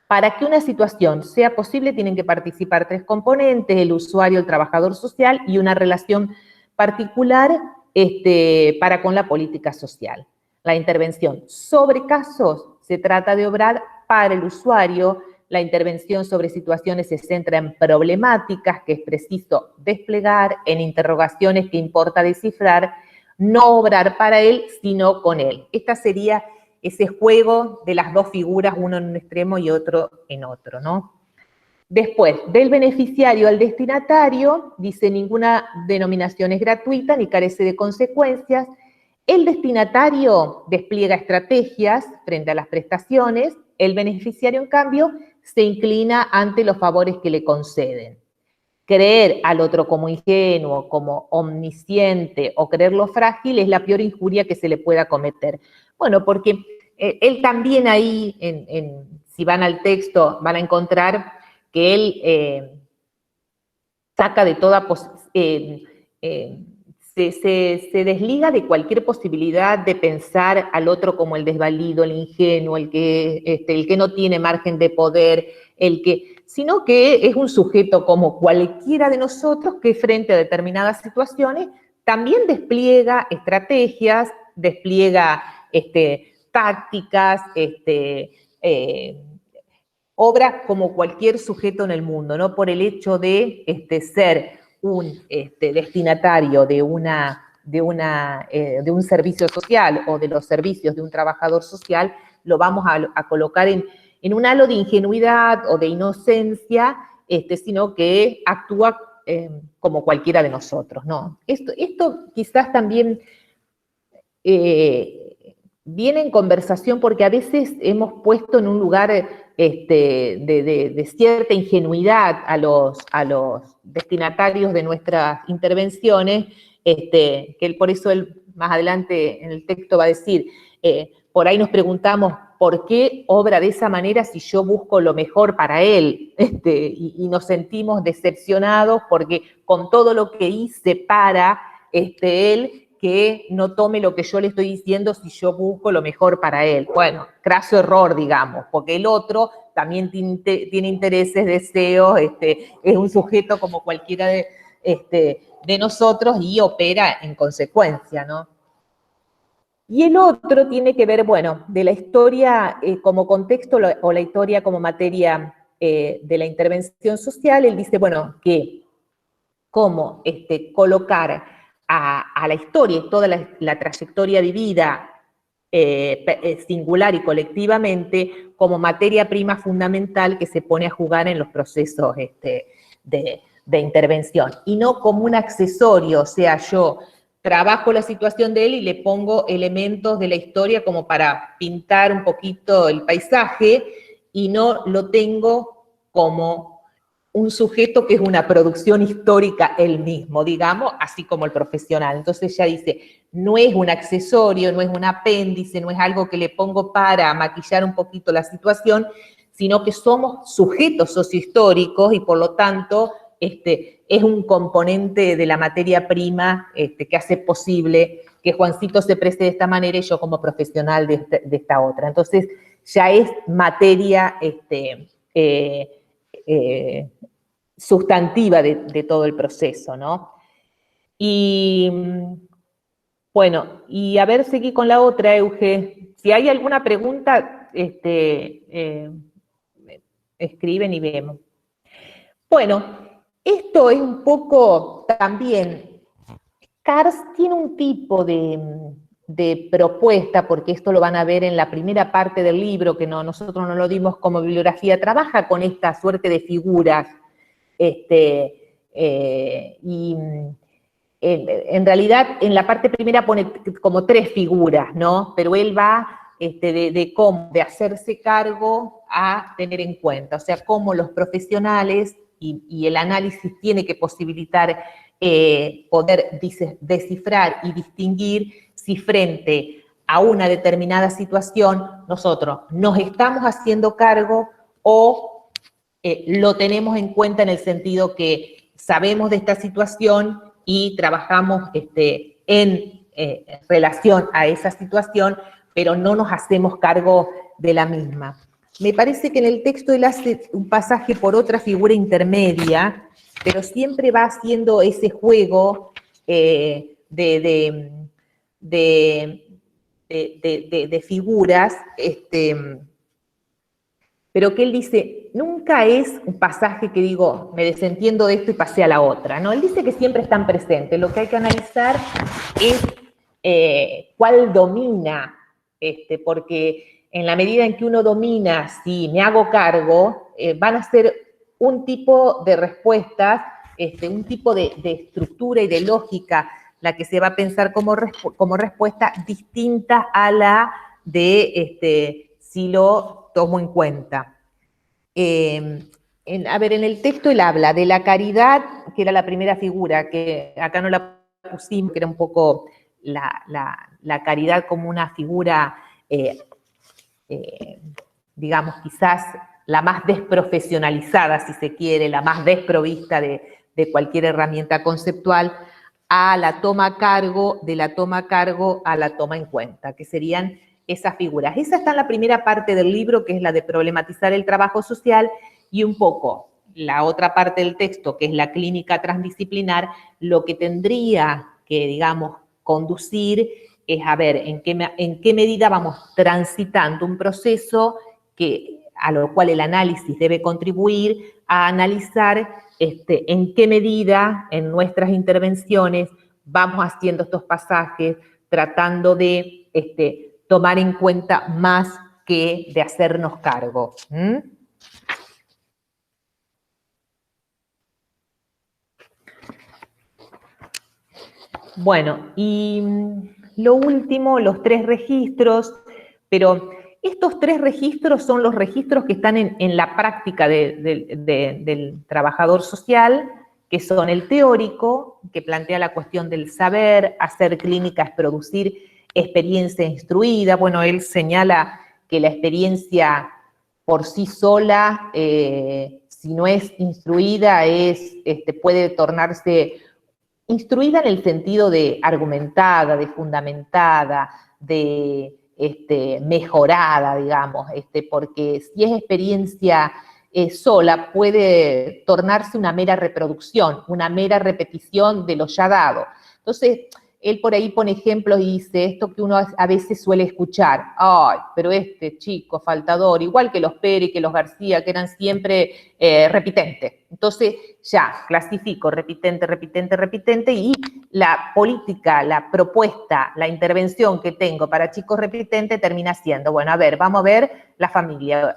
Para que una situación sea posible tienen que participar 3 componentes, el usuario, el trabajador social y una relación particular para con la política social. La intervención sobre casos se trata de obrar para el usuario, la intervención sobre situaciones se centra en problemáticas que es preciso desplegar, en interrogaciones que importa descifrar, no obrar para él, sino con él. Esta sería ese juego de las dos figuras, uno en un extremo y otro en otro, ¿no? Después, del beneficiario al destinatario, dice ninguna denominación es gratuita ni carece de consecuencias. El destinatario despliega estrategias frente a las prestaciones, el beneficiario, en cambio, se inclina ante los favores que le conceden. Creer al otro como ingenuo, como omnisciente o creerlo frágil es la peor injuria que se le pueda cometer. Bueno, porque él también ahí, si van al texto, van a encontrar que él saca de toda se desliga de cualquier posibilidad de pensar al otro como el desvalido, el ingenuo, el que no tiene margen de poder, sino que es un sujeto como cualquiera de nosotros que frente a determinadas situaciones también despliega estrategias, despliega tácticas, obra como cualquier sujeto en el mundo, no por el hecho de ser un destinatario de un servicio social o de los servicios de un trabajador social, lo vamos a colocar en un halo de ingenuidad o de inocencia, sino que actúa como cualquiera de nosotros, ¿no? Esto quizás también viene en conversación porque a veces hemos puesto en un lugar de cierta ingenuidad a los destinatarios de nuestras intervenciones, que por eso él más adelante en el texto va a decir, por ahí nos preguntamos por qué obra de esa manera si yo busco lo mejor para él, y nos sentimos decepcionados porque con todo lo que hice para él, que no tome lo que yo le estoy diciendo si yo busco lo mejor para él. Bueno, craso error, digamos, porque el otro también tiene intereses, deseos, es un sujeto como cualquiera de nosotros y opera en consecuencia, ¿no? Y el otro tiene que ver, bueno, de la historia como contexto o la historia como materia de la intervención social. Él dice, bueno, que cómo colocar a la historia y toda la trayectoria vivida singular y colectivamente como materia prima fundamental que se pone a jugar en los procesos de intervención, y no como un accesorio, o sea, yo trabajo la situación de él y le pongo elementos de la historia como para pintar un poquito el paisaje, y no lo tengo como un sujeto que es una producción histórica él mismo, digamos, así como el profesional. Entonces ya dice, no es un accesorio, no es un apéndice, no es algo que le pongo para maquillar un poquito la situación, sino que somos sujetos sociohistóricos y por lo tanto es un componente de la materia prima que hace posible que Juancito se preste de esta manera y yo como profesional de esta otra. Entonces ya es materia sustantiva de todo el proceso, ¿no? Y bueno, y a ver, seguí con la otra, Euge. Si hay alguna pregunta, escriben y vemos. Bueno, esto es un poco también, Cars tiene un tipo de propuesta, porque esto lo van a ver en la primera parte del libro, que nosotros no lo dimos como bibliografía, trabaja con esta suerte de figuras, y en realidad en la parte primera pone como 3 figuras, ¿no? Pero él va de hacerse cargo a tener en cuenta, o sea, cómo los profesionales y el análisis tiene que posibilitar poder descifrar y distinguir si frente a una determinada situación nosotros nos estamos haciendo cargo o lo tenemos en cuenta en el sentido que sabemos de esta situación y trabajamos en relación a esa situación, pero no nos hacemos cargo de la misma. Me parece que en el texto él hace un pasaje por otra figura intermedia, pero siempre va haciendo ese juego de figuras, pero que él dice, nunca es un pasaje que digo, me desentiendo de esto y pasé a la otra, ¿no? Él dice que siempre están presentes, lo que hay que analizar es cuál domina, porque en la medida en que uno domina, si me hago cargo, van a ser un tipo de respuestas, un tipo de estructura y de lógica, la que se va a pensar como respuesta distinta a la de si lo tomo en cuenta. A ver, en el texto él habla de la caridad, que era la primera figura, que acá no la pusimos, que era un poco la caridad como una figura, digamos, quizás la más desprofesionalizada, si se quiere, la más desprovista de cualquier herramienta conceptual, a la toma a cargo, de la toma a cargo a la toma en cuenta, que serían esas figuras. Esa está en la primera parte del libro, que es la de problematizar el trabajo social, y un poco la otra parte del texto, que es la clínica transdisciplinar, lo que tendría que, digamos, conducir es a ver en qué medida vamos transitando un proceso a lo cual el análisis debe contribuir a analizar en qué medida en nuestras intervenciones vamos haciendo estos pasajes, tratando de tomar en cuenta más que de hacernos cargo. Bueno, y lo último, los 3 registros, pero estos 3 registros son los registros que están en la práctica del trabajador social, que son el teórico, que plantea la cuestión del saber, hacer clínica es producir experiencia instruida. Bueno, él señala que la experiencia por sí sola, si no es instruida, puede tornarse instruida en el sentido de argumentada, de fundamentada, de mejorada, digamos, porque si es experiencia sola, puede tornarse una mera reproducción, una mera repetición de lo ya dado. Entonces, él por ahí pone ejemplos y dice esto que uno a veces suele escuchar. Ay, pero este chico faltador, igual que los Pérez, que los García, que eran siempre repitentes. Entonces, ya, clasifico repitente, repitente, repitente, y la política, la propuesta, la intervención que tengo para chicos repitentes termina siendo, bueno, a ver, vamos a ver la familia,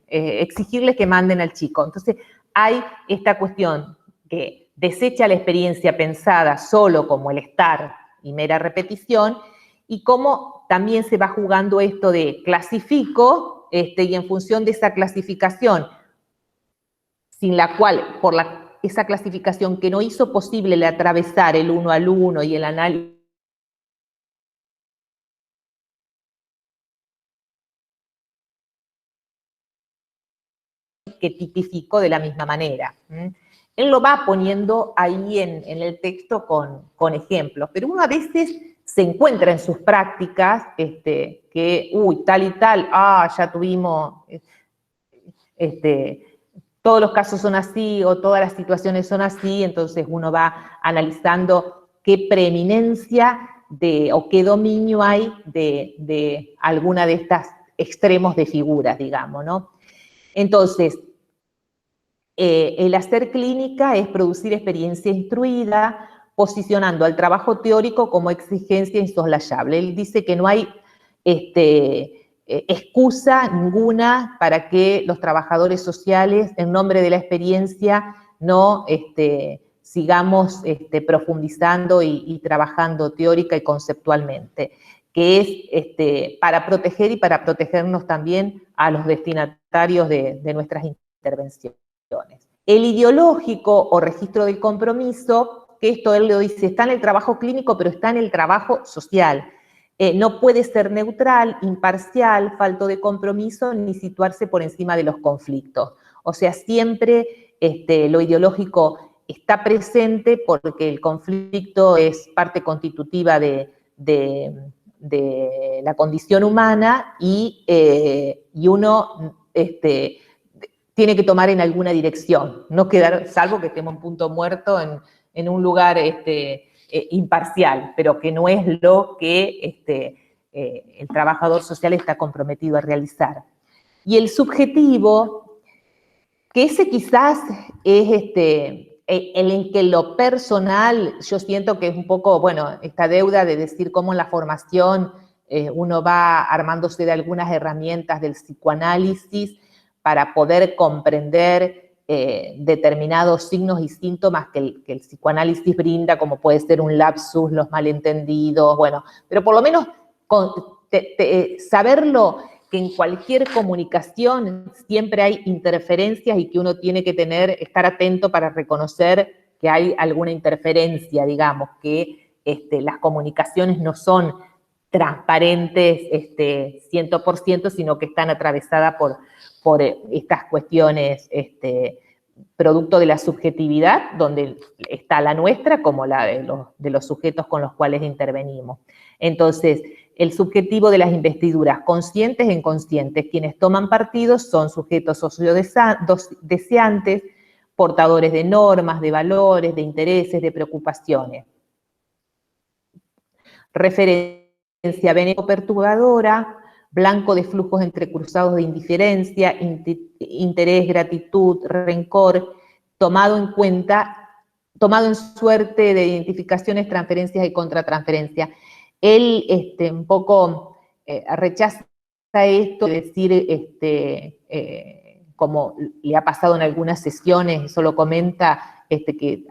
exigirles que manden al chico. Entonces, hay esta cuestión que desecha la experiencia pensada solo como el estar y mera repetición, y cómo también se va jugando esto de clasifico, y en función de esa clasificación, sin la cual, esa clasificación que no hizo posible el atravesar el uno al uno y el análisis que tipifico de la misma manera. Él lo va poniendo ahí en el texto con ejemplos, pero uno a veces se encuentra en sus prácticas que, tal y tal, ya tuvimos, todos los casos son así o todas las situaciones son así, entonces uno va analizando qué preeminencia o qué dominio hay de alguna de estas extremos de figuras, digamos, ¿no? Entonces, el hacer clínica es producir experiencia instruida, posicionando al trabajo teórico como exigencia insoslayable. Él dice que no hay excusa ninguna para que los trabajadores sociales, en nombre de la experiencia, no sigamos profundizando y trabajando teórica y conceptualmente, que es para proteger y para protegernos también a los destinatarios de nuestras intervenciones. El ideológico o registro del compromiso, que esto él lo dice, está en el trabajo clínico, pero está en el trabajo social. No puede ser neutral, imparcial, falto de compromiso, ni situarse por encima de los conflictos. O sea, siempre lo ideológico está presente porque el conflicto es parte constitutiva de la condición humana y uno tiene que tomar en alguna dirección, no quedar, salvo que estemos en punto muerto en un lugar imparcial, pero que no es lo que el trabajador social está comprometido a realizar. Y el subjetivo, que ese quizás es en el que lo personal, yo siento que es un poco, bueno, esta deuda de decir cómo en la formación uno va armándose de algunas herramientas del psicoanálisis para poder comprender determinados signos y síntomas que el psicoanálisis brinda, como puede ser un lapsus, los malentendidos, bueno, pero por lo menos saberlo, que en cualquier comunicación siempre hay interferencias y que uno tiene que estar atento para reconocer que hay alguna interferencia, digamos, que las comunicaciones no son transparentes 100%, sino que están atravesadas por estas cuestiones producto de la subjetividad, donde está la nuestra como la de los sujetos con los cuales intervenimos. Entonces, el subjetivo de las investiduras, conscientes e inconscientes, quienes toman partido son sujetos sociodeseantes, portadores de normas, de valores, de intereses, de preocupaciones. Referencia benéfico-perturbadora, blanco de flujos entrecruzados de indiferencia, interés, gratitud, rencor, tomado en suerte de identificaciones, transferencias y contratransferencias. Él un poco rechaza esto de decir, como le ha pasado en algunas sesiones, eso lo comenta, que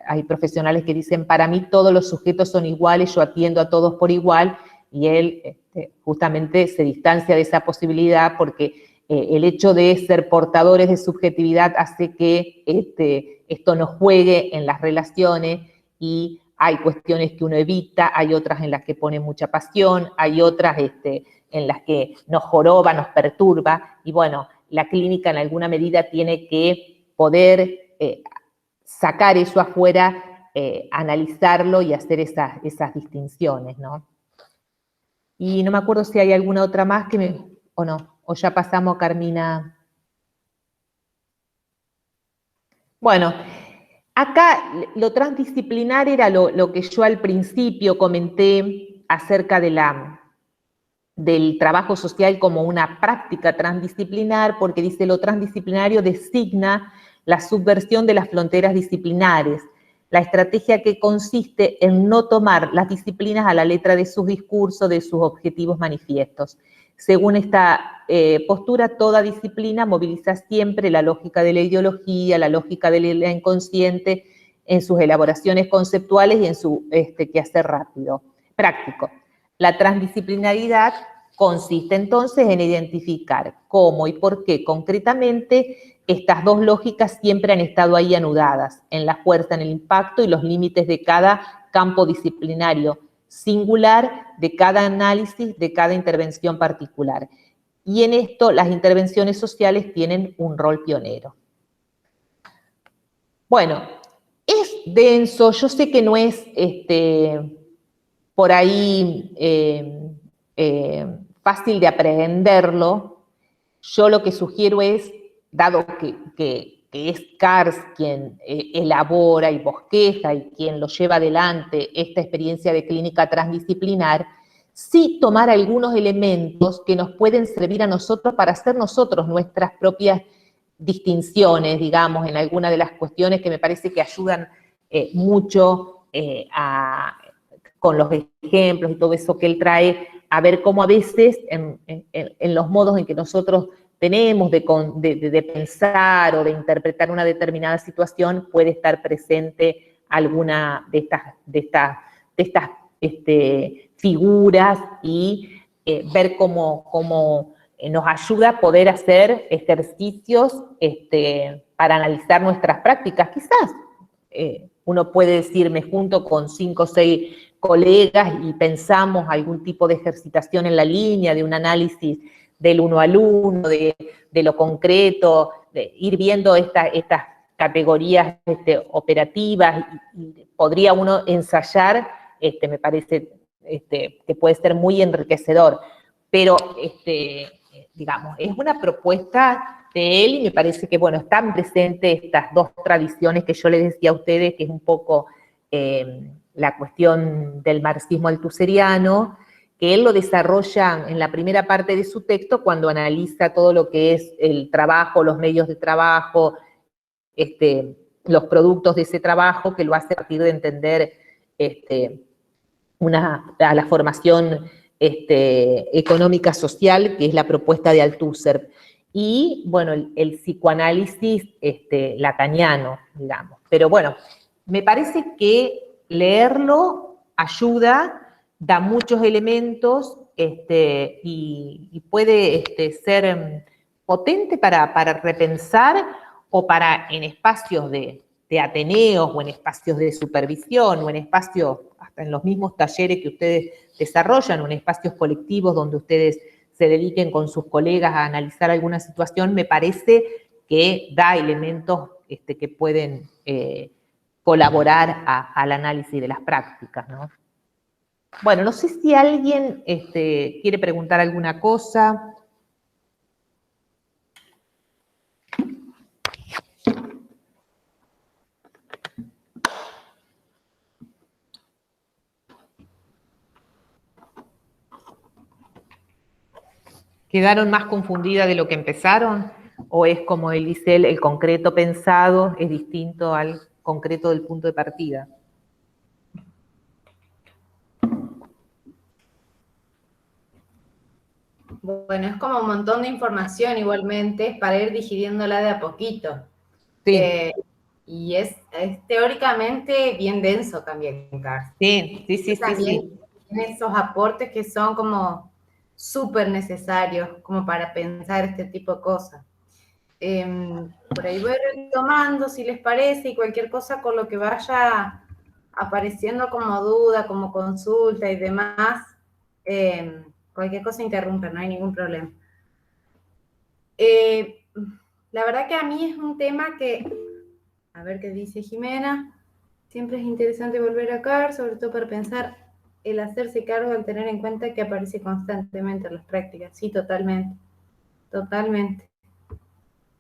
hay profesionales que dicen, para mí todos los sujetos son iguales, yo atiendo a todos por igual, y él justamente se distancia de esa posibilidad porque el hecho de ser portadores de subjetividad hace que esto no juegue en las relaciones y hay cuestiones que uno evita, hay otras en las que pone mucha pasión, hay otras en las que nos joroba, nos perturba, y bueno, la clínica en alguna medida tiene que poder sacar eso afuera analizarlo y hacer esas distinciones, ¿no? Y no me acuerdo si hay alguna otra más o no, o ya pasamos, Carmina. Bueno, acá lo transdisciplinar era lo que yo al principio comenté acerca del trabajo social como una práctica transdisciplinar, porque dice lo transdisciplinario designa la subversión de las fronteras disciplinares, la estrategia que consiste en no tomar las disciplinas a la letra de sus discursos, de sus objetivos manifiestos. Según esta postura, toda disciplina moviliza siempre la lógica de la ideología, la lógica de la inconsciente en sus elaboraciones conceptuales y en su quehacer práctico. La transdisciplinaridad consiste entonces en identificar cómo y por qué concretamente estas dos lógicas siempre han estado ahí anudadas, en la fuerza, en el impacto y los límites de cada campo disciplinario singular, de cada análisis, de cada intervención particular. Y en esto las intervenciones sociales tienen un rol pionero. Bueno, es denso, yo sé que no es por ahí fácil de aprenderlo. Yo lo que sugiero es, dado que es CARS quien elabora y bosqueja y quien lo lleva adelante esta experiencia de clínica transdisciplinar, sí tomar algunos elementos que nos pueden servir a nosotros para hacer nosotros nuestras propias distinciones, digamos, en alguna de las cuestiones que me parece que ayudan mucho con los ejemplos y todo eso que él trae, a ver cómo a veces en los modos en que nosotros tenemos de pensar o de interpretar una determinada situación puede estar presente alguna de estas figuras y ver cómo nos ayuda a poder hacer ejercicios para analizar nuestras prácticas. Quizás uno puede decir, me junto con 5 o 6 colegas y pensamos algún tipo de ejercitación en la línea, de un análisis del uno al uno, de lo concreto, de ir viendo estas categorías operativas, y podría uno ensayar, me parece que puede ser muy enriquecedor, pero digamos, es una propuesta de él y me parece que, bueno, están presentes estas dos tradiciones que yo les decía a ustedes, que es un poco la cuestión del marxismo althuseriano, que él lo desarrolla en la primera parte de su texto cuando analiza todo lo que es el trabajo, los medios de trabajo, los productos de ese trabajo, que lo hace a partir de entender a la formación económica social, que es la propuesta de Althusser, y, bueno, el psicoanálisis lacaniano, digamos. Pero bueno, me parece que leerlo ayuda, da muchos elementos y puede ser potente para repensar o para en espacios de ateneos o en espacios de supervisión o en espacios, hasta en los mismos talleres que ustedes desarrollan o en espacios colectivos donde ustedes se dediquen con sus colegas a analizar alguna situación, me parece que da elementos que pueden colaborar al análisis de las prácticas, ¿no? Bueno, no sé si alguien quiere preguntar alguna cosa. ¿Quedaron más confundidas de lo que empezaron? ¿O es como él dice, el concreto pensado es distinto al concreto del punto de partida? Bueno, es como un montón de información igualmente para ir digiriéndola de a poquito. Sí. Y es teóricamente bien denso también, Cars. Sí. Tiene esos aportes que son como súper necesarios como para pensar este tipo de cosas. Por ahí voy retomando, si les parece, y cualquier cosa con lo que vaya apareciendo como duda, como consulta y demás, cualquier cosa interrumpe, no hay ningún problema. La verdad que a mí es un tema que, a ver qué dice Jimena, Siempre es interesante volver acá, sobre todo para pensar el hacerse cargo al tener en cuenta que aparece constantemente en las prácticas. Sí, totalmente, totalmente.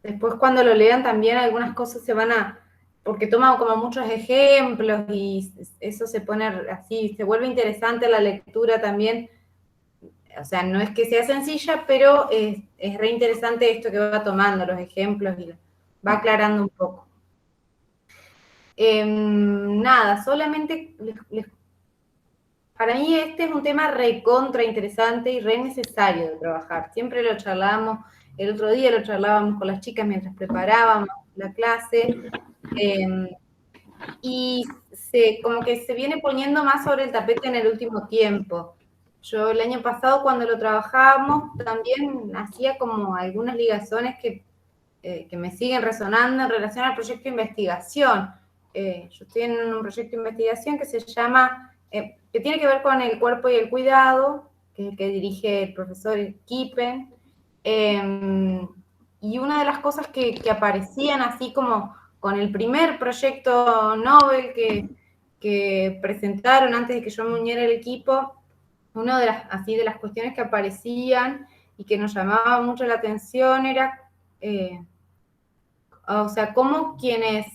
Después cuando lo lean también algunas cosas se van a, porque toman como muchos ejemplos y eso se pone así, se vuelve interesante la lectura también. O sea, no es que sea sencilla, pero es re interesante esto que va tomando, los ejemplos, y va aclarando un poco. Nada, solamente para mí este es un tema recontra interesante y re necesario de trabajar. Siempre lo charlamos, el otro día lo charlábamos con las chicas mientras preparábamos la clase, y como que se viene poniendo más sobre el tapete en el último tiempo. Yo el año pasado cuando lo trabajábamos también hacía como algunas ligazones que me siguen resonando en relación al proyecto de investigación. Yo estoy en un proyecto de investigación que se llama, que tiene que ver con el cuerpo y el cuidado, que dirige el profesor Kippen, y una de las cosas que aparecían así como con el primer proyecto Nobel que presentaron antes de que yo me uniera al equipo, una de las cuestiones que aparecían y que nos llamaba mucho la atención era, o sea, cómo quienes,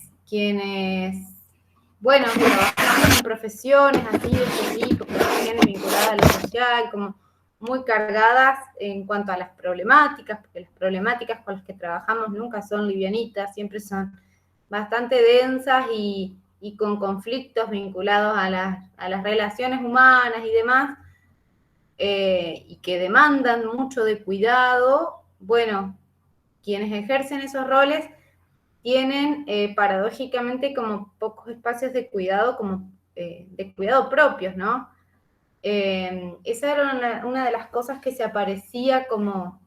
bueno, trabajamos en profesiones así de este tipo, profesiones vinculadas a lo social, como muy cargadas en cuanto a las problemáticas, porque las problemáticas con las que trabajamos nunca son livianitas, siempre son bastante densas y con conflictos vinculados a las relaciones humanas y demás, y que demandan mucho de cuidado. Bueno, quienes ejercen esos roles tienen paradójicamente como pocos espacios de cuidado, como de cuidado propios, ¿no? Esa era una de las cosas que se aparecía como,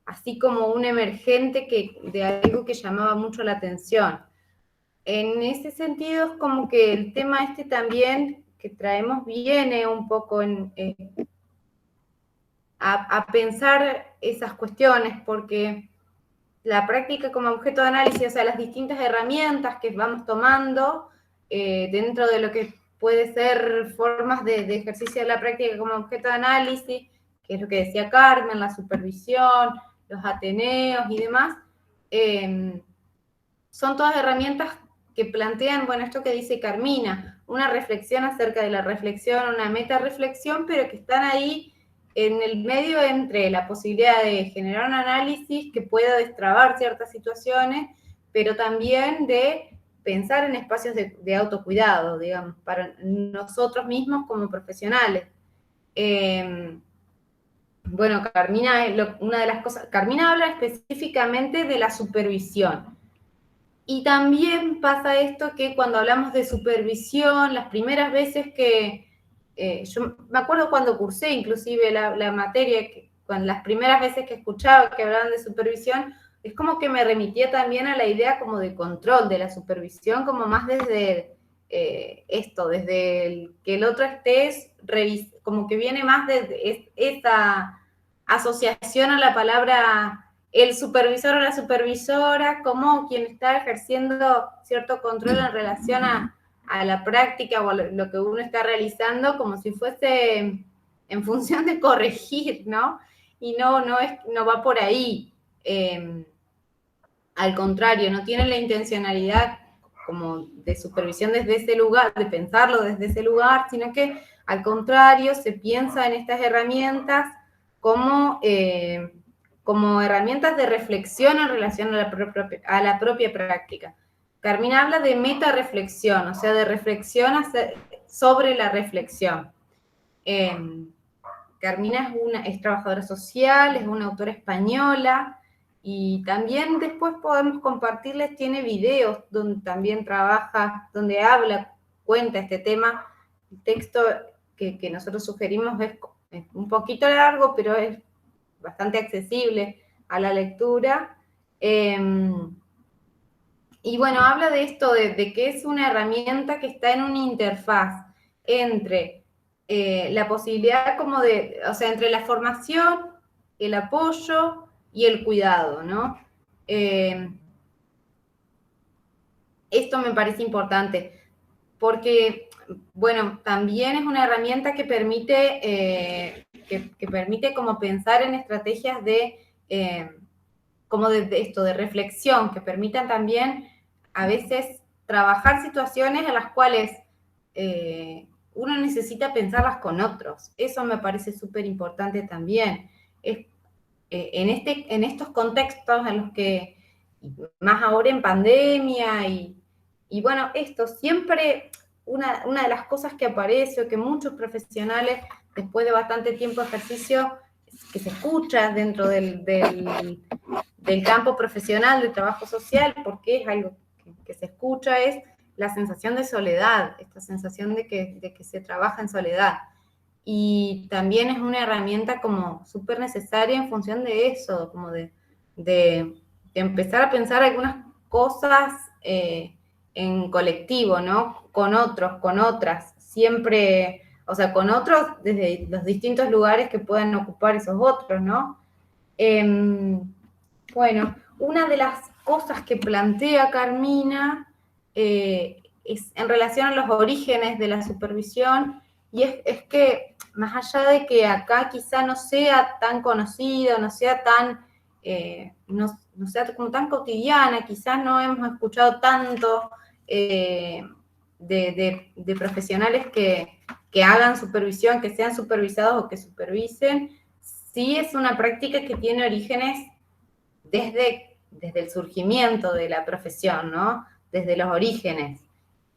así como un emergente de algo que llamaba mucho la atención. En ese sentido es como que el tema este también que traemos viene un poco a pensar esas cuestiones, porque la práctica como objeto de análisis, o sea, las distintas herramientas que vamos tomando dentro de lo que puede ser formas de ejercicio de la práctica como objeto de análisis, que es lo que decía Carmen, la supervisión, los ateneos y demás, son todas herramientas que plantean, bueno, esto que dice Carmina, una reflexión acerca de la reflexión, una meta-reflexión, pero que están ahí en el medio entre la posibilidad de generar un análisis que pueda destrabar ciertas situaciones, pero también de pensar en espacios de autocuidado, digamos, para nosotros mismos como profesionales. Bueno, Carmina, una de las cosas, Carmina habla específicamente de la supervisión. Y también pasa esto que cuando hablamos de supervisión, las primeras veces que, yo me acuerdo cuando cursé inclusive la materia, cuando las primeras veces que escuchaba que hablaban de supervisión, es como que me remitía también a la idea como de control de la supervisión, como más desde esto, desde que el otro esté, como que viene más de esta asociación a la palabra el supervisor o la supervisora como quien está ejerciendo cierto control en relación a la práctica o a lo que uno está realizando, como si fuese en función de corregir, ¿no? Y no va por ahí. Al contrario, no tiene la intencionalidad como de supervisión desde ese lugar, de pensarlo desde ese lugar, sino que al contrario se piensa en estas herramientas como herramientas de reflexión en relación a la propia práctica. Carmina habla de metareflexión, o sea, de reflexión sobre la reflexión. Carmina es trabajadora social, es una autora española, y también después podemos compartirles, tiene videos donde también trabaja, donde habla, cuenta este tema. El texto que nosotros sugerimos es un poquito largo, pero es bastante accesible a la lectura. Y bueno, habla de esto, de que es una herramienta que está en una interfaz entre la posibilidad como o sea, entre la formación, el apoyo y el cuidado, ¿no? Esto me parece importante, porque, bueno, también es una herramienta que permite, que permite como pensar en estrategias de, como de esto, de reflexión, que permitan también a veces trabajar situaciones en las cuales uno necesita pensarlas con otros. Eso me parece súper importante también. En estos contextos en los que, más ahora en pandemia, y bueno, esto siempre, una de las cosas que aparece, o que muchos profesionales, después de bastante tiempo de ejercicio, que se escucha dentro del campo profesional, del trabajo social, porque es algo que se escucha, es la sensación de soledad, esta sensación de que se trabaja en soledad. Y también es una herramienta como súper necesaria en función de eso, como de empezar a pensar algunas cosas en colectivo, ¿no? Con otros, con otras, siempre, o sea, con otros desde los distintos lugares que puedan ocupar esos otros, ¿no? Bueno, una de las cosas que plantea Carmina es en relación a los orígenes de la supervisión, y es que más allá de que acá quizá no sea tan conocido, no sea tan, no sea como tan cotidiana, quizás no hemos escuchado tanto de profesionales que hagan supervisión, que sean supervisados o que supervisen, sí es una práctica que tiene orígenes desde el surgimiento de la profesión, ¿no? Desde los orígenes.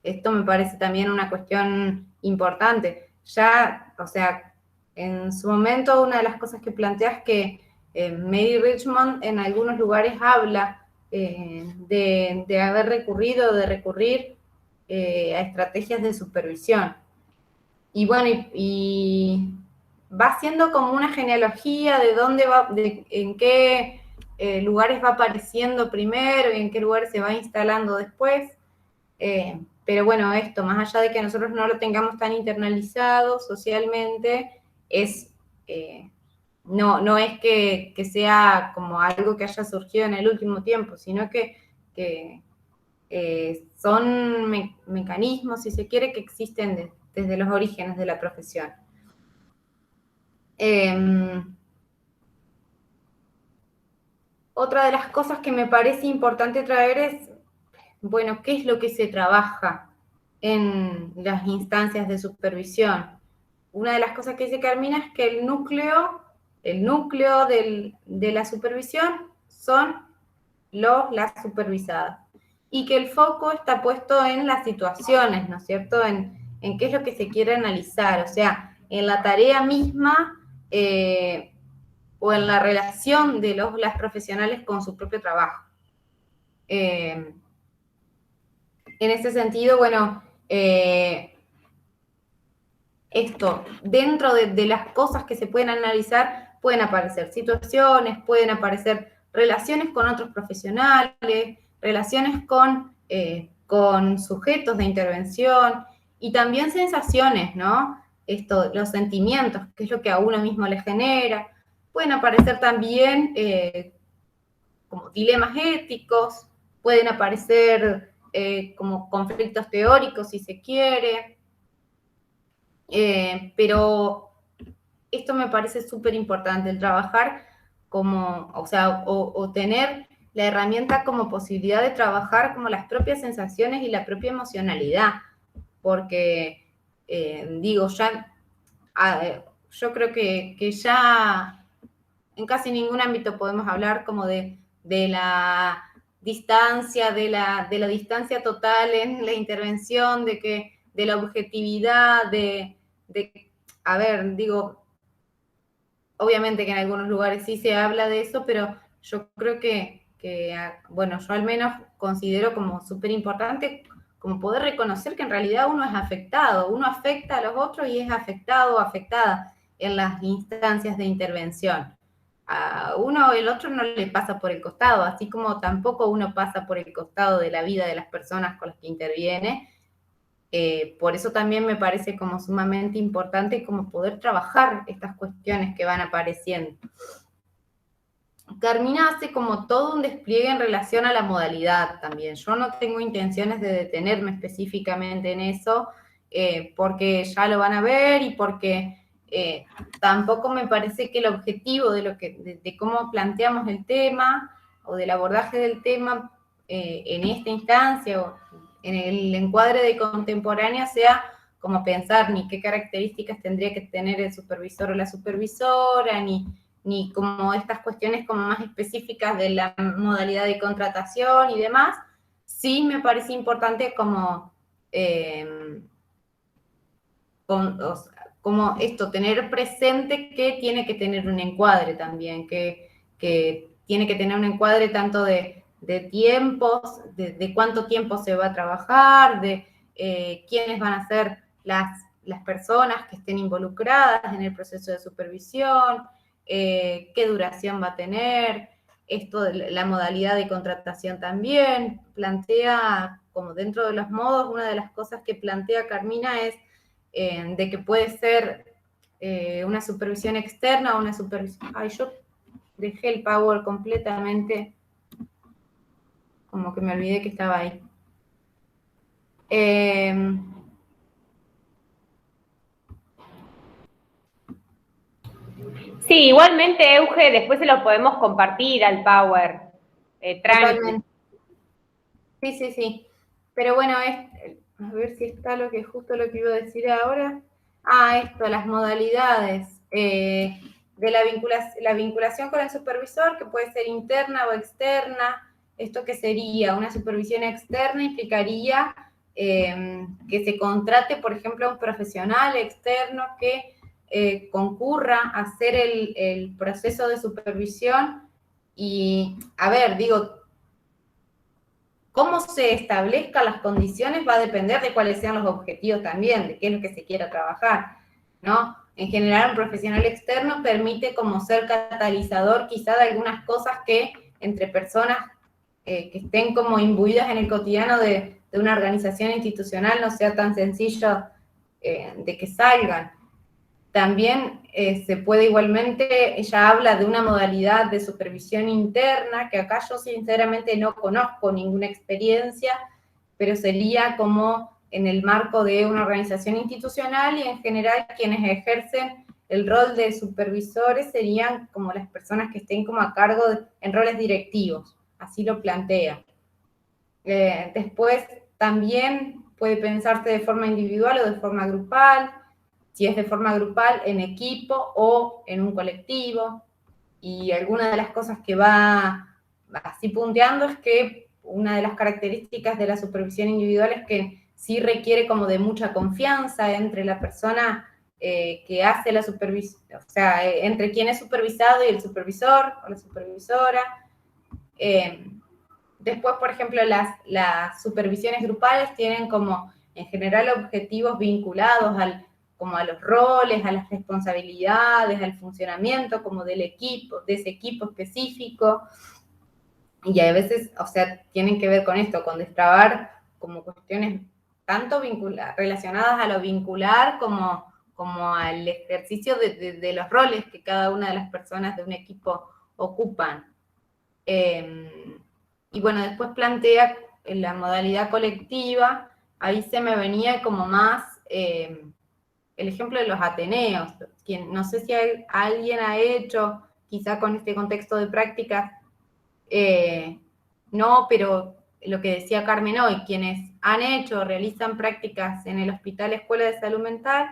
Esto me parece también una cuestión importante. Ya, o sea, en su momento una de las cosas que plantea es que Mary Richmond en algunos lugares habla de haber recurrido, de recurrir a estrategias de supervisión. Y bueno, y va siendo como una genealogía de dónde va, en qué lugares va apareciendo primero y en qué lugares se va instalando después. Pero bueno, esto, más allá de que nosotros no lo tengamos tan internalizado socialmente, no es que sea como algo que haya surgido en el último tiempo, sino que son mecanismos, si se quiere, que existen desde los orígenes de la profesión. Otra de las cosas que me parece importante traer es, bueno, ¿qué es lo que se trabaja en las instancias de supervisión? Una de las cosas que dice Carmina es que el núcleo de la supervisión son las supervisadas, y que el foco está puesto en las situaciones, ¿no es cierto? En qué es lo que se quiere analizar, o sea, en la tarea misma o en la relación de las profesionales con su propio trabajo. En ese sentido, bueno, esto, dentro de las cosas que se pueden analizar, pueden aparecer situaciones, pueden aparecer relaciones con otros profesionales, relaciones con sujetos de intervención, y también sensaciones, ¿no? Los sentimientos, que es lo que a uno mismo le genera. Pueden aparecer también como dilemas éticos, pueden aparecer como conflictos teóricos, si se quiere. Pero esto me parece súper importante, el trabajar como, o sea, o tener la herramienta como posibilidad de trabajar como las propias sensaciones y la propia emocionalidad, porque, digo, ya, yo creo que ya en casi ningún ámbito podemos hablar como de la distancia, de la distancia total en la intervención, de la objetividad, a ver, digo, obviamente que en algunos lugares sí se habla de eso, pero yo creo que bueno, yo al menos considero como súper importante como poder reconocer que en realidad uno es afectado, uno afecta a los otros y es afectado o afectada en las instancias de intervención. A uno o el otro no le pasa por el costado, así como tampoco uno pasa por el costado de la vida de las personas con las que interviene. Por eso también me parece como sumamente importante como poder trabajar estas cuestiones que van apareciendo. Carmina hace como todo un despliegue en relación a la modalidad también. Yo no tengo intenciones de detenerme específicamente en eso, porque ya lo van a ver y porque tampoco me parece que el objetivo de cómo planteamos el tema o del abordaje del tema en esta instancia o en el encuadre de contemporánea sea como pensar ni qué características tendría que tener el supervisor o la supervisora, ni como estas cuestiones como más específicas de la modalidad de contratación y demás. Sí me parece importante como como esto, tener presente que tiene que tener un encuadre también, que tiene que tener un encuadre tanto de tiempos, de cuánto tiempo se va a trabajar, de quiénes van a ser las personas que estén involucradas en el proceso de supervisión, qué duración va a tener, esto de la modalidad de contratación también, plantea como dentro de los modos, una de las cosas que plantea Carmina es de que puede ser una supervisión externa o una supervisión... Ay, yo dejé el Power completamente, como que me olvidé que estaba ahí. Sí, igualmente, Euge, después se lo podemos compartir al Power. Totalmente. Sí. Pero bueno, a ver si está justo lo que iba a decir ahora. Esto, las modalidades de la vinculación con el supervisor, que puede ser interna o externa. Esto que sería una supervisión externa implicaría que se contrate, por ejemplo, a un profesional externo que concurra a hacer el proceso de supervisión. Y, a ver, digo, cómo se establezcan las condiciones va a depender de cuáles sean los objetivos también, de qué es lo que se quiera trabajar, ¿no? En general, un profesional externo permite como ser catalizador quizá de algunas cosas que entre personas que estén como imbuidas en el cotidiano de una organización institucional no sea tan sencillo de que salgan. También se puede igualmente, ella habla de una modalidad de supervisión interna, que acá yo sinceramente no conozco ninguna experiencia, pero sería como en el marco de una organización institucional y en general quienes ejercen el rol de supervisores serían como las personas que estén como a cargo en roles directivos, así lo plantea. Después también puede pensarse de forma individual o de forma grupal, si es de forma grupal, en equipo o en un colectivo. Y alguna de las cosas que va así punteando es que una de las características de la supervisión individual es que sí requiere como de mucha confianza entre la persona que hace la supervisión, o sea, entre quien es supervisado y el supervisor o la supervisora. Después, por ejemplo, las supervisiones grupales tienen como en general objetivos vinculados como a los roles, a las responsabilidades, al funcionamiento como del equipo, de ese equipo específico. Y a veces, o sea, tienen que ver con esto, con destrabar como cuestiones tanto relacionadas a lo vincular como al ejercicio de los roles que cada una de las personas de un equipo ocupan. Y bueno, después plantea en la modalidad colectiva, ahí se me venía como más el ejemplo de los ateneos, no sé si alguien ha hecho, quizá con este contexto de prácticas, no, pero lo que decía Carmen hoy, quienes han hecho, realizan prácticas en el Hospital Escuela de Salud Mental,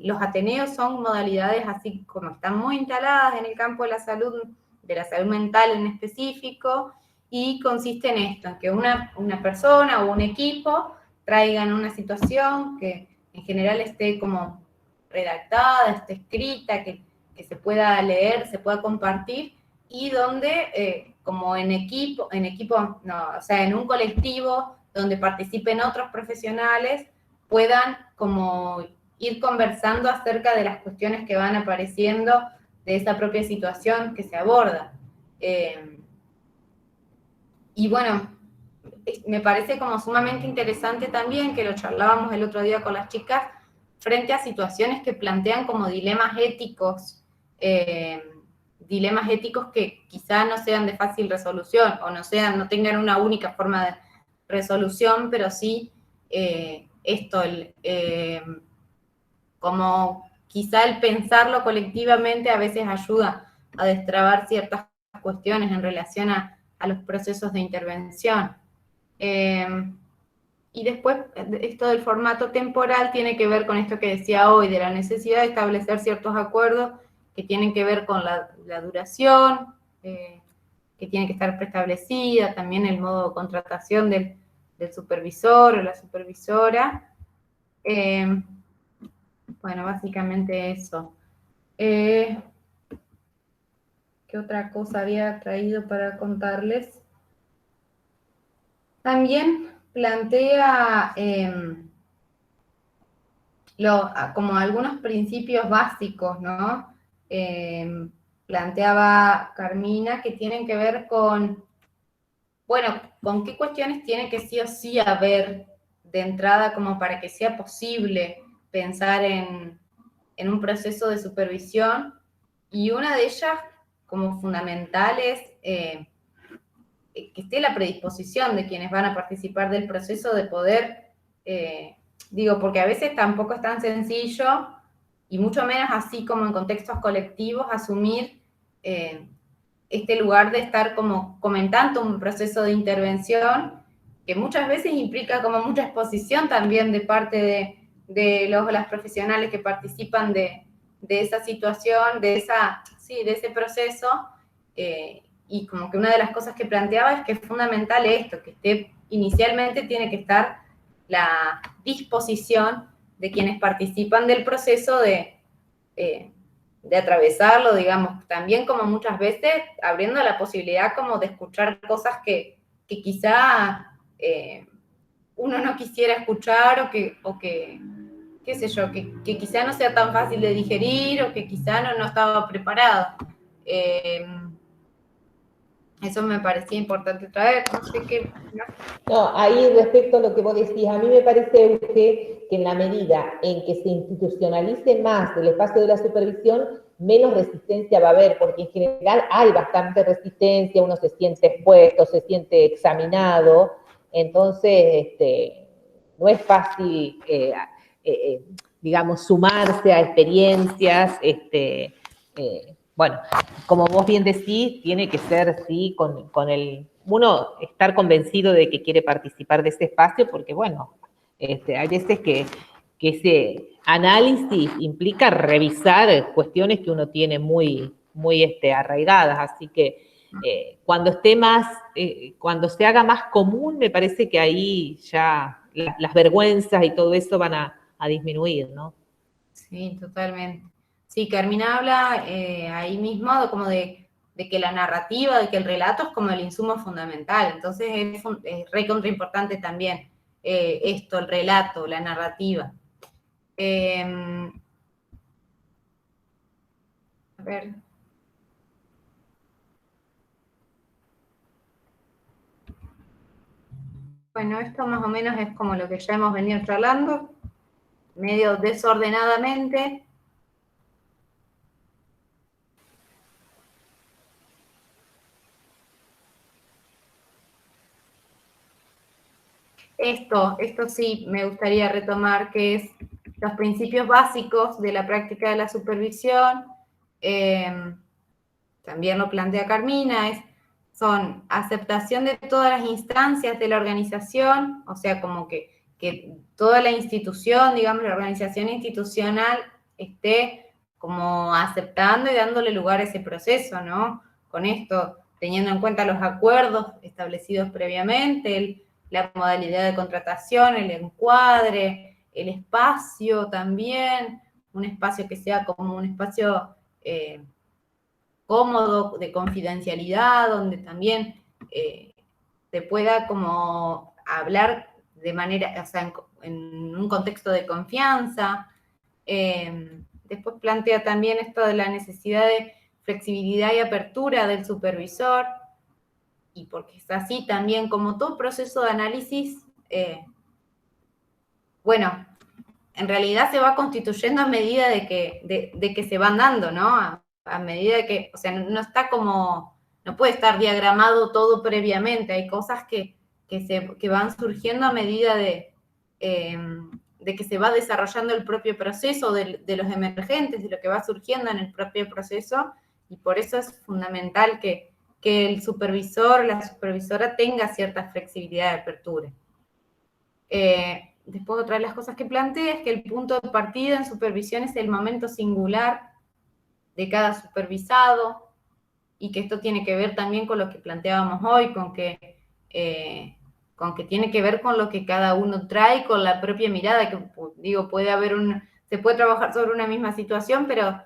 los ateneos son modalidades así como están muy instaladas en el campo de la salud mental en específico, y consiste en esto, en que una persona o un equipo traigan una situación que en general esté como redactada, esté escrita, que se pueda leer, se pueda compartir, y donde como en un colectivo donde participen otros profesionales, puedan como ir conversando acerca de las cuestiones que van apareciendo de esa propia situación que se aborda. Y bueno, me parece como sumamente interesante también, que lo charlábamos el otro día con las chicas, frente a situaciones que plantean como dilemas éticos dilemas éticos que quizá no sean de fácil resolución o no tengan una única forma de resolución, pero sí como quizá el pensarlo colectivamente a veces ayuda a destrabar ciertas cuestiones en relación a los procesos de intervención. Y después, esto del formato temporal tiene que ver con esto que decía hoy, de la necesidad de establecer ciertos acuerdos que tienen que ver con la duración, que tiene que estar preestablecida, también el modo de contratación del supervisor o la supervisora. Bueno, básicamente eso. ¿Qué otra cosa había traído para contarles? También plantea como algunos principios básicos, ¿no? Planteaba Carmina que tienen que ver con, bueno, con qué cuestiones tiene que sí o sí haber de entrada como para que sea posible pensar en un proceso de supervisión, y una de ellas como fundamental es que esté la predisposición de quienes van a participar del proceso de poder, porque a veces tampoco es tan sencillo, y mucho menos así como en contextos colectivos, asumir este lugar de estar como comentando un proceso de intervención que muchas veces implica como mucha exposición también de parte de las profesionales que participan de esa situación, de ese proceso, y como que una de las cosas que planteaba es que es fundamental esto, que inicialmente tiene que estar la disposición de quienes participan del proceso de atravesarlo, digamos, también como muchas veces abriendo la posibilidad como de escuchar cosas que quizá uno no quisiera escuchar o que qué sé yo, que quizá no sea tan fácil de digerir o que quizá no estaba preparado. Eso me parecía importante traer, no sé qué. No, ahí respecto a lo que vos decís, a mí me parece que en la medida en que se institucionalice más el espacio de la supervisión, menos resistencia va a haber, porque en general hay bastante resistencia, uno se siente expuesto, se siente examinado, entonces no es fácil, digamos, sumarse a experiencias, bueno, como vos bien decís, tiene que ser, sí, con uno estar convencido de que quiere participar de ese espacio, porque, bueno, hay veces que ese análisis implica revisar cuestiones que uno tiene muy, muy arraigadas, así que cuando esté más, cuando se haga más común, me parece que ahí ya las vergüenzas y todo eso van a disminuir, ¿no? Sí, totalmente. Sí, Carmina habla ahí mismo como de que la narrativa, de que el relato es como el insumo fundamental. Entonces es re contra importante también esto, el relato, la narrativa. A ver. Bueno, esto más o menos es como lo que ya hemos venido charlando, medio desordenadamente. Esto sí me gustaría retomar, que es los principios básicos de la práctica de la supervisión. También lo plantea Carmina, son aceptación de todas las instancias de la organización, o sea, como que toda la institución, digamos, la organización institucional esté como aceptando y dándole lugar a ese proceso, ¿no? Con esto, teniendo en cuenta los acuerdos establecidos previamente, la modalidad de contratación, el encuadre, el espacio también, un espacio que sea como un espacio cómodo, de confidencialidad, donde también se pueda como hablar de manera, o sea, en un contexto de confianza. Después plantea también esto de la necesidad de flexibilidad y apertura del supervisor, y porque es así también como todo proceso de análisis, bueno, en realidad se va constituyendo a medida de que se van dando, ¿no? a medida que, o sea, no está como, no puede estar diagramado todo previamente, hay cosas que van surgiendo a medida de que se va desarrollando el propio proceso de los emergentes, de lo que va surgiendo en el propio proceso, y por eso es fundamental que el supervisor o la supervisora tenga cierta flexibilidad de apertura. Después, otra de las cosas que plantea es que el punto de partida en supervisión es el momento singular de cada supervisado, y que esto tiene que ver también con lo que planteábamos hoy, con que tiene que ver con lo que cada uno trae, con la propia mirada, que digo, se puede trabajar sobre una misma situación, pero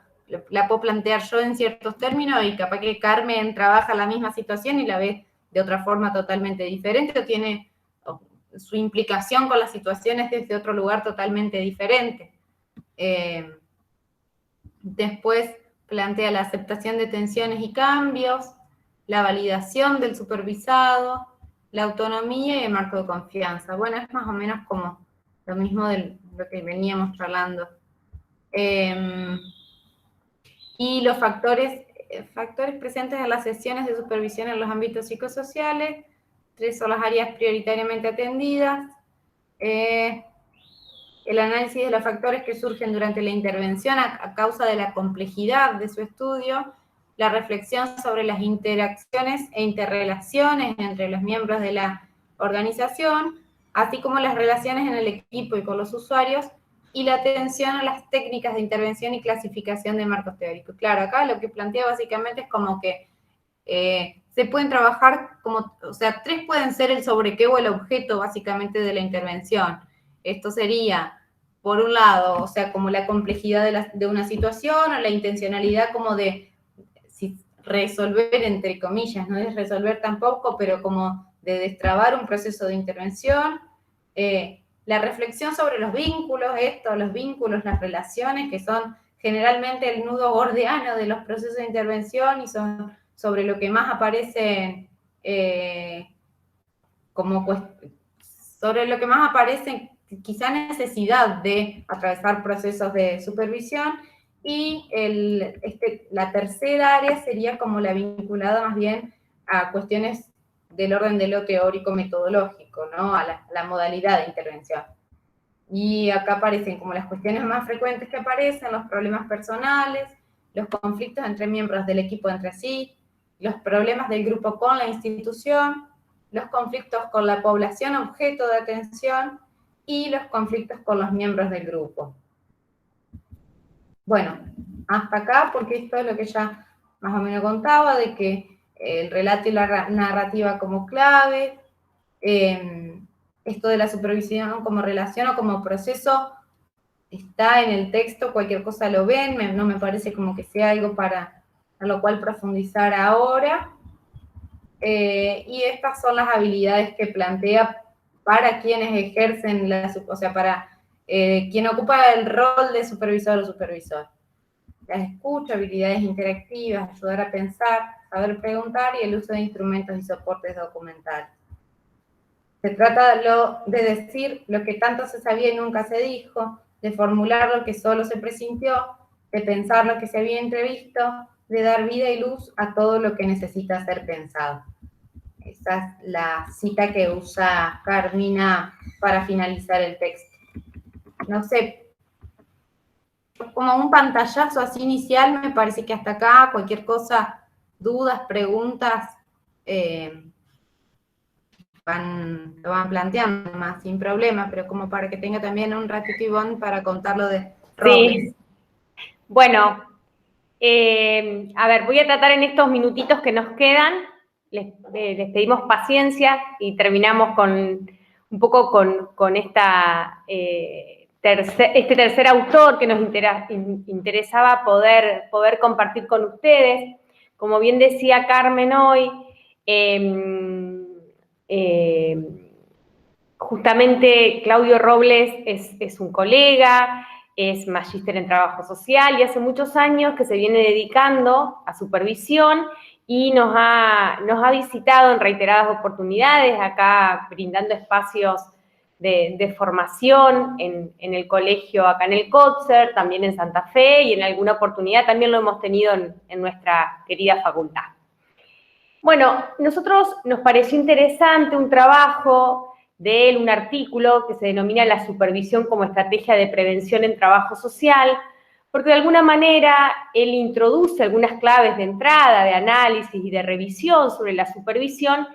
la puedo plantear yo en ciertos términos, y capaz que Carmen trabaja la misma situación y la ve de otra forma totalmente diferente, o tiene su implicación con las situaciones desde otro lugar totalmente diferente. Después plantea la aceptación de tensiones y cambios, la validación del supervisado, la autonomía y el marco de confianza. Bueno, es más o menos como lo mismo de lo que veníamos charlando. Y los factores presentes en las sesiones de supervisión en los ámbitos psicosociales. 3 son las áreas prioritariamente atendidas. El análisis de los factores que surgen durante la intervención a causa de la complejidad de su estudio, la reflexión sobre las interacciones e interrelaciones entre los miembros de la organización, así como las relaciones en el equipo y con los usuarios, y la atención a las técnicas de intervención y clasificación de marcos teóricos. Claro, acá lo que plantea básicamente es como que se pueden trabajar como, o sea, 3 pueden ser el sobre qué o el objeto básicamente de la intervención. Esto sería, por un lado, o sea, como la complejidad de una situación, o la intencionalidad como de resolver, entre comillas, no es resolver tampoco, pero como de destrabar un proceso de intervención. La reflexión sobre los vínculos, las relaciones, que son generalmente el nudo gordiano de los procesos de intervención, y son sobre lo que más aparece quizá necesidad de atravesar procesos de supervisión. Y la tercera área sería como la vinculada más bien a cuestiones del orden de lo teórico-metodológico, ¿no? A la modalidad de intervención. Y acá aparecen como las cuestiones más frecuentes que aparecen: los problemas personales, los conflictos entre miembros del equipo entre sí, los problemas del grupo con la institución, los conflictos con la población objeto de atención, y los conflictos con los miembros del grupo. Bueno, hasta acá, porque esto es lo que ya más o menos contaba, de que el relato y la narrativa como clave, esto de la supervisión como relación o como proceso está en el texto, cualquier cosa lo ven, no me parece como que sea algo para lo cual profundizar ahora. Y estas son las habilidades que plantea para quienes ejercen para quien ocupa el rol de supervisor o supervisor. Las escucha, habilidades interactivas, ayudar a pensar, saber preguntar, y el uso de instrumentos y soportes documentales. Se trata de decir lo que tanto se sabía y nunca se dijo, de formular lo que solo se presintió, de pensar lo que se había entrevisto, de dar vida y luz a todo lo que necesita ser pensado. Esa es la cita que usa Carmina para finalizar el texto. No sé, como un pantallazo así inicial, me parece que hasta acá, cualquier cosa, dudas, preguntas, lo van planteando más sin problema, pero como para que tenga también un ratito Ivonne para contar lo de Robles. Sí. Bueno, a ver, voy a tratar en estos minutitos que nos quedan, les pedimos paciencia y terminamos un poco con este tercer autor que nos interesaba poder compartir con ustedes. Como bien decía Carmen hoy, justamente Claudio Robles es un colega, es magíster en trabajo social y hace muchos años que se viene dedicando a supervisión y nos ha visitado en reiteradas oportunidades, acá brindando espacios de formación en el colegio acá en el Kotzer, también en Santa Fe, y en alguna oportunidad también lo hemos tenido en nuestra querida facultad. Bueno, nosotros nos pareció interesante un trabajo de él, un artículo que se denomina La supervisión como estrategia de prevención en trabajo social, porque de alguna manera él introduce algunas claves de entrada, de análisis y de revisión sobre la supervisión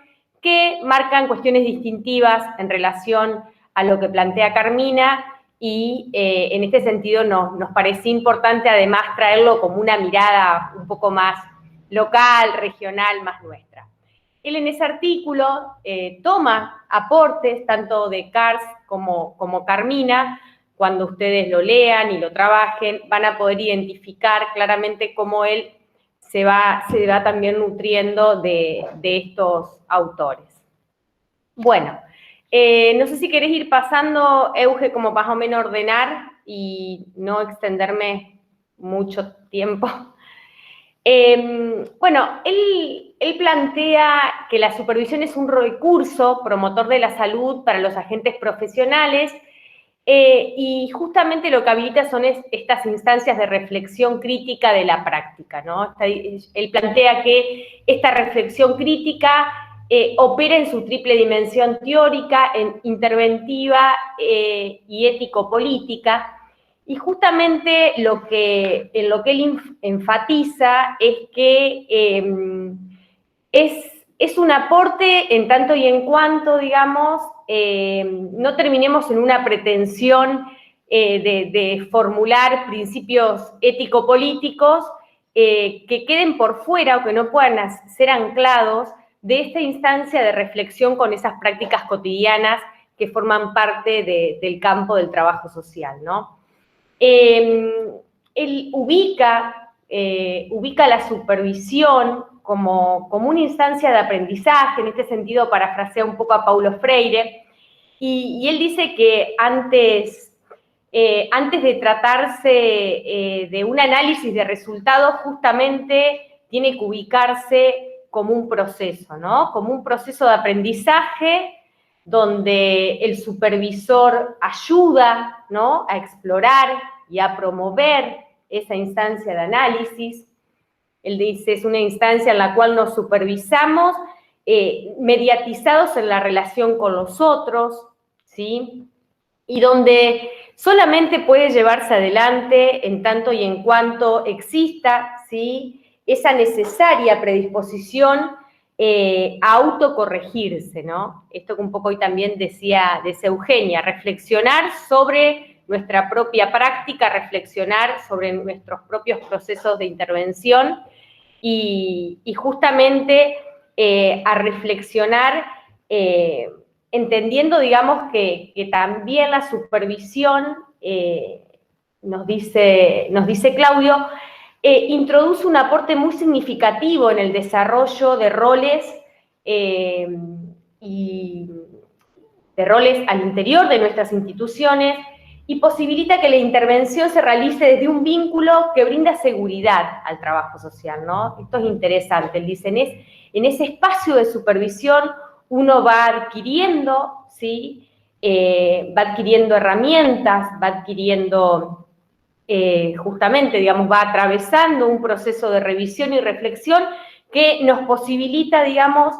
que marcan cuestiones distintivas en relación a lo que plantea Carmina, y en este sentido nos parecía importante además traerlo como una mirada un poco más local, regional, más nuestra. Él en ese artículo toma aportes tanto de Cars como Carmina. Cuando ustedes lo lean y lo trabajen, van a poder identificar claramente cómo él se va también nutriendo de estos autores. Bueno, no sé si querés ir pasando, Euge, como más o menos ordenar y no extenderme mucho tiempo. Bueno, él plantea que la supervisión es un recurso promotor de la salud para los agentes profesionales, y justamente lo que habilita son estas instancias de reflexión crítica de la práctica, ¿no? Él plantea que esta reflexión crítica opera en su triple dimensión teórica, interventiva y ético-política, y justamente en lo que él enfatiza es que es un aporte en tanto y en cuanto, digamos, no terminemos en una pretensión de formular principios ético-políticos que queden por fuera o que no puedan ser anclados de esta instancia de reflexión con esas prácticas cotidianas que forman parte del campo del trabajo social, ¿no? Él ubica la supervisión como una instancia de aprendizaje, en este sentido parafrasea un poco a Paulo Freire, y él dice que antes de tratarse de un análisis de resultados, justamente tiene que ubicarse como un proceso, ¿no? Como un proceso de aprendizaje donde el supervisor ayuda, ¿no?, a explorar y a promover esa instancia de análisis. Él dice, es una instancia en la cual nos supervisamos, mediatizados en la relación con los otros, ¿sí? Y donde solamente puede llevarse adelante en tanto y en cuanto exista, ¿sí?, esa necesaria predisposición a autocorregirse, ¿no? Esto que un poco hoy también decía Eugenia, reflexionar sobre nuestra propia práctica, reflexionar sobre nuestros propios procesos de intervención y justamente a reflexionar entendiendo, digamos, que también la supervisión, nos dice Claudio, introduce un aporte muy significativo en el desarrollo de roles al interior de nuestras instituciones y posibilita que la intervención se realice desde un vínculo que brinda seguridad al trabajo social, ¿no? Esto es interesante. Él dice, en ese espacio de supervisión uno va adquiriendo, ¿sí?, va adquiriendo herramientas, va adquiriendo justamente, digamos, va atravesando un proceso de revisión y reflexión que nos posibilita, digamos,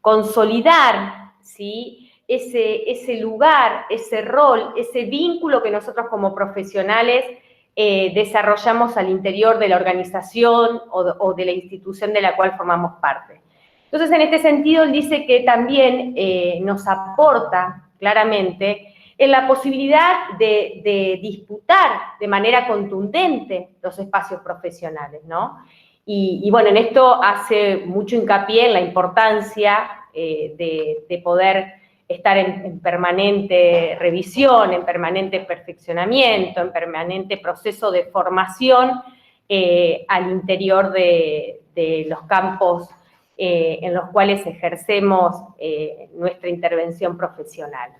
consolidar, ¿sí?, ese lugar, ese rol, ese vínculo que nosotros como profesionales desarrollamos al interior de la organización o de la institución de la cual formamos parte. Entonces, en este sentido, él dice que también nos aporta claramente en la posibilidad de disputar de manera contundente los espacios profesionales, ¿no? Y bueno, en esto hace mucho hincapié en la importancia de poder estar en permanente revisión, en permanente perfeccionamiento, en permanente proceso de formación al interior de los campos en los cuales ejercemos nuestra intervención profesional.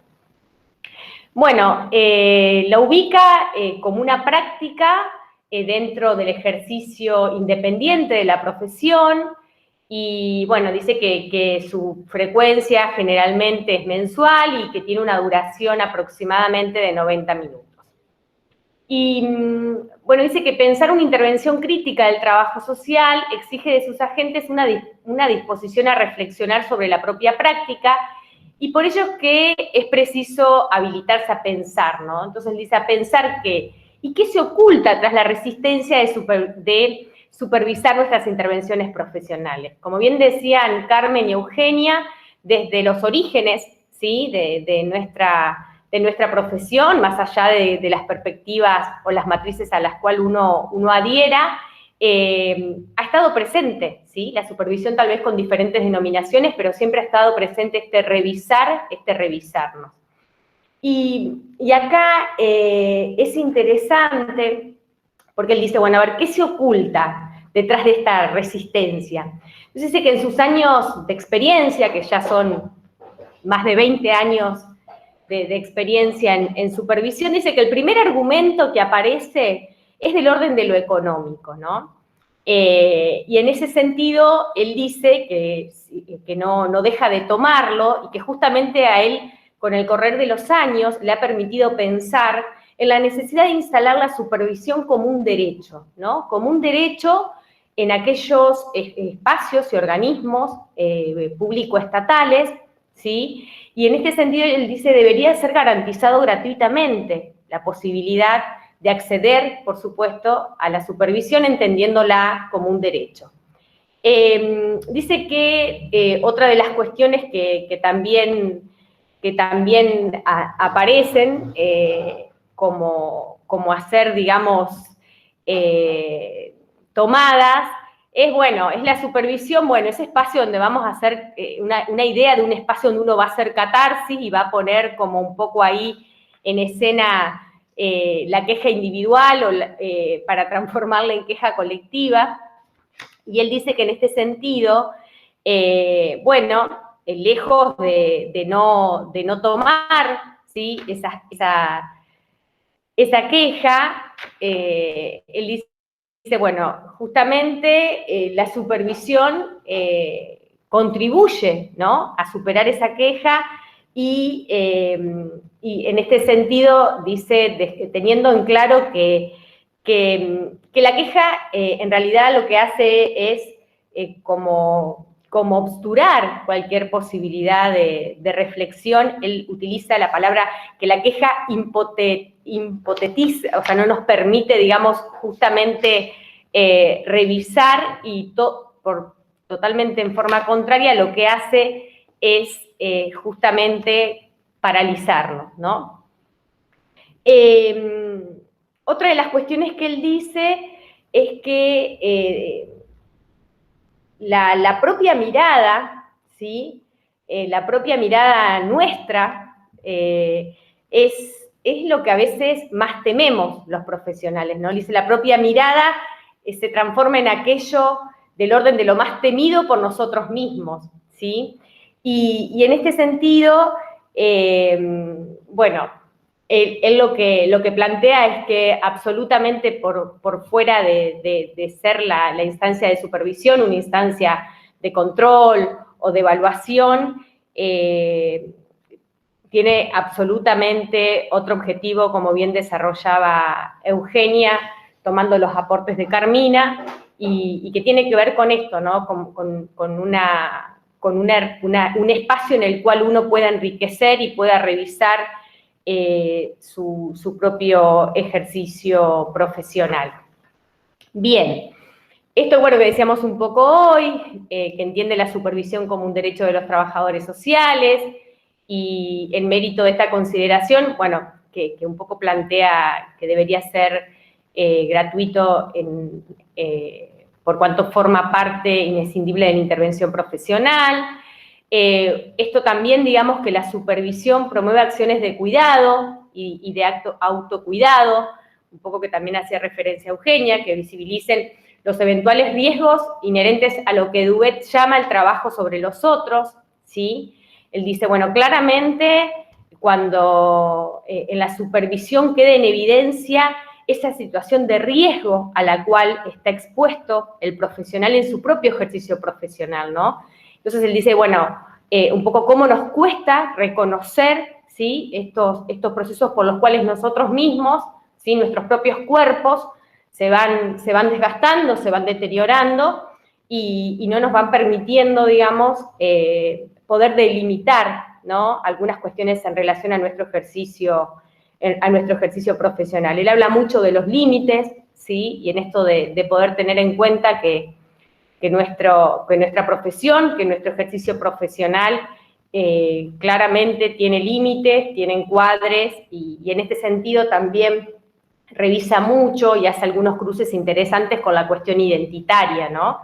Bueno, la ubica como una práctica dentro del ejercicio independiente de la profesión y bueno, dice que su frecuencia generalmente es mensual y que tiene una duración aproximadamente de 90 minutos. Y bueno, dice que pensar una intervención crítica del trabajo social exige de sus agentes una disposición a reflexionar sobre la propia práctica, y por ello es que es preciso habilitarse a pensar, ¿no? Entonces dice, a pensar qué, y qué se oculta tras la resistencia de supervisar nuestras intervenciones profesionales. Como bien decían Carmen y Eugenia, desde los orígenes, ¿sí?, de nuestra profesión, más allá de las perspectivas o las matrices a las cuales uno adhiera, ha estado presente, ¿sí? La supervisión tal vez con diferentes denominaciones, pero siempre ha estado presente este revisarnos. Y acá es interesante, porque él dice, bueno, a ver, ¿qué se oculta detrás de esta resistencia? Entonces dice que en sus años de experiencia, que ya son más de 20 años de experiencia en supervisión, dice que el primer argumento que aparece es del orden de lo económico, ¿no? Y en ese sentido, él dice que no deja de tomarlo y que justamente a él, con el correr de los años, le ha permitido pensar en la necesidad de instalar la supervisión como un derecho, ¿no? Como un derecho en aquellos espacios y organismos público-estatales, ¿sí? Y en este sentido, él dice, debería ser garantizado gratuitamente la posibilidad de acceder, por supuesto, a la supervisión, entendiéndola como un derecho. Dice que otra de las cuestiones que también aparecen como hacer, digamos, tomadas, es, bueno, es la supervisión, bueno, ese espacio donde vamos a hacer una idea de un espacio donde uno va a hacer catarsis y va a poner como un poco ahí en escena la queja individual o para transformarla en queja colectiva. Y él dice que en este sentido, bueno, lejos de no tomar, ¿sí?, esa queja, él dice, bueno, justamente la supervisión contribuye, ¿no?, a superar esa queja y en este sentido dice, teniendo en claro que la queja en realidad lo que hace es como obsturar cualquier posibilidad de reflexión. Él utiliza la palabra que la queja hipotetiza, o sea, no nos permite, digamos, justamente revisar y totalmente en forma contraria lo que hace es justamente paralizarnos, ¿no? Otra de las cuestiones que él dice es que la propia mirada, ¿sí?, la propia mirada nuestra es lo que a veces más tememos los profesionales, ¿no? Dice, la propia mirada se transforma en aquello del orden de lo más temido por nosotros mismos, ¿sí? Y en este sentido, bueno, él lo que plantea es que absolutamente por fuera de ser la instancia de supervisión, una instancia de control o de evaluación, tiene absolutamente otro objetivo, como bien desarrollaba Eugenia, tomando los aportes de Carmina, y que tiene que ver con esto, ¿no?, con un espacio en el cual uno pueda enriquecer y pueda revisar su propio ejercicio profesional. Bien, esto, bueno, que decíamos un poco hoy, que entiende la supervisión como un derecho de los trabajadores sociales, y en mérito de esta consideración, bueno, que un poco plantea que debería ser gratuito por cuanto forma parte inescindible de la intervención profesional. Esto también, digamos, que la supervisión promueve acciones de cuidado y de autocuidado, un poco que también hacía referencia a Eugenia, que visibilicen los eventuales riesgos inherentes a lo que Duvet llama el trabajo sobre los otros, ¿sí? Él dice, bueno, claramente cuando en la supervisión queda en evidencia esa situación de riesgo a la cual está expuesto el profesional en su propio ejercicio profesional, ¿no? Entonces él dice, bueno, un poco cómo nos cuesta reconocer, ¿sí?, estos procesos por los cuales nosotros mismos, ¿sí?, nuestros propios cuerpos se van desgastando, se van deteriorando y no nos van permitiendo, digamos, poder delimitar, ¿no?, algunas cuestiones en relación a nuestro ejercicio profesional. Él habla mucho de los límites, ¿sí?, y en esto de poder tener en cuenta que nuestra profesión, que nuestro ejercicio profesional claramente tiene límites, tiene encuadres, y en este sentido también revisa mucho y hace algunos cruces interesantes con la cuestión identitaria, ¿no?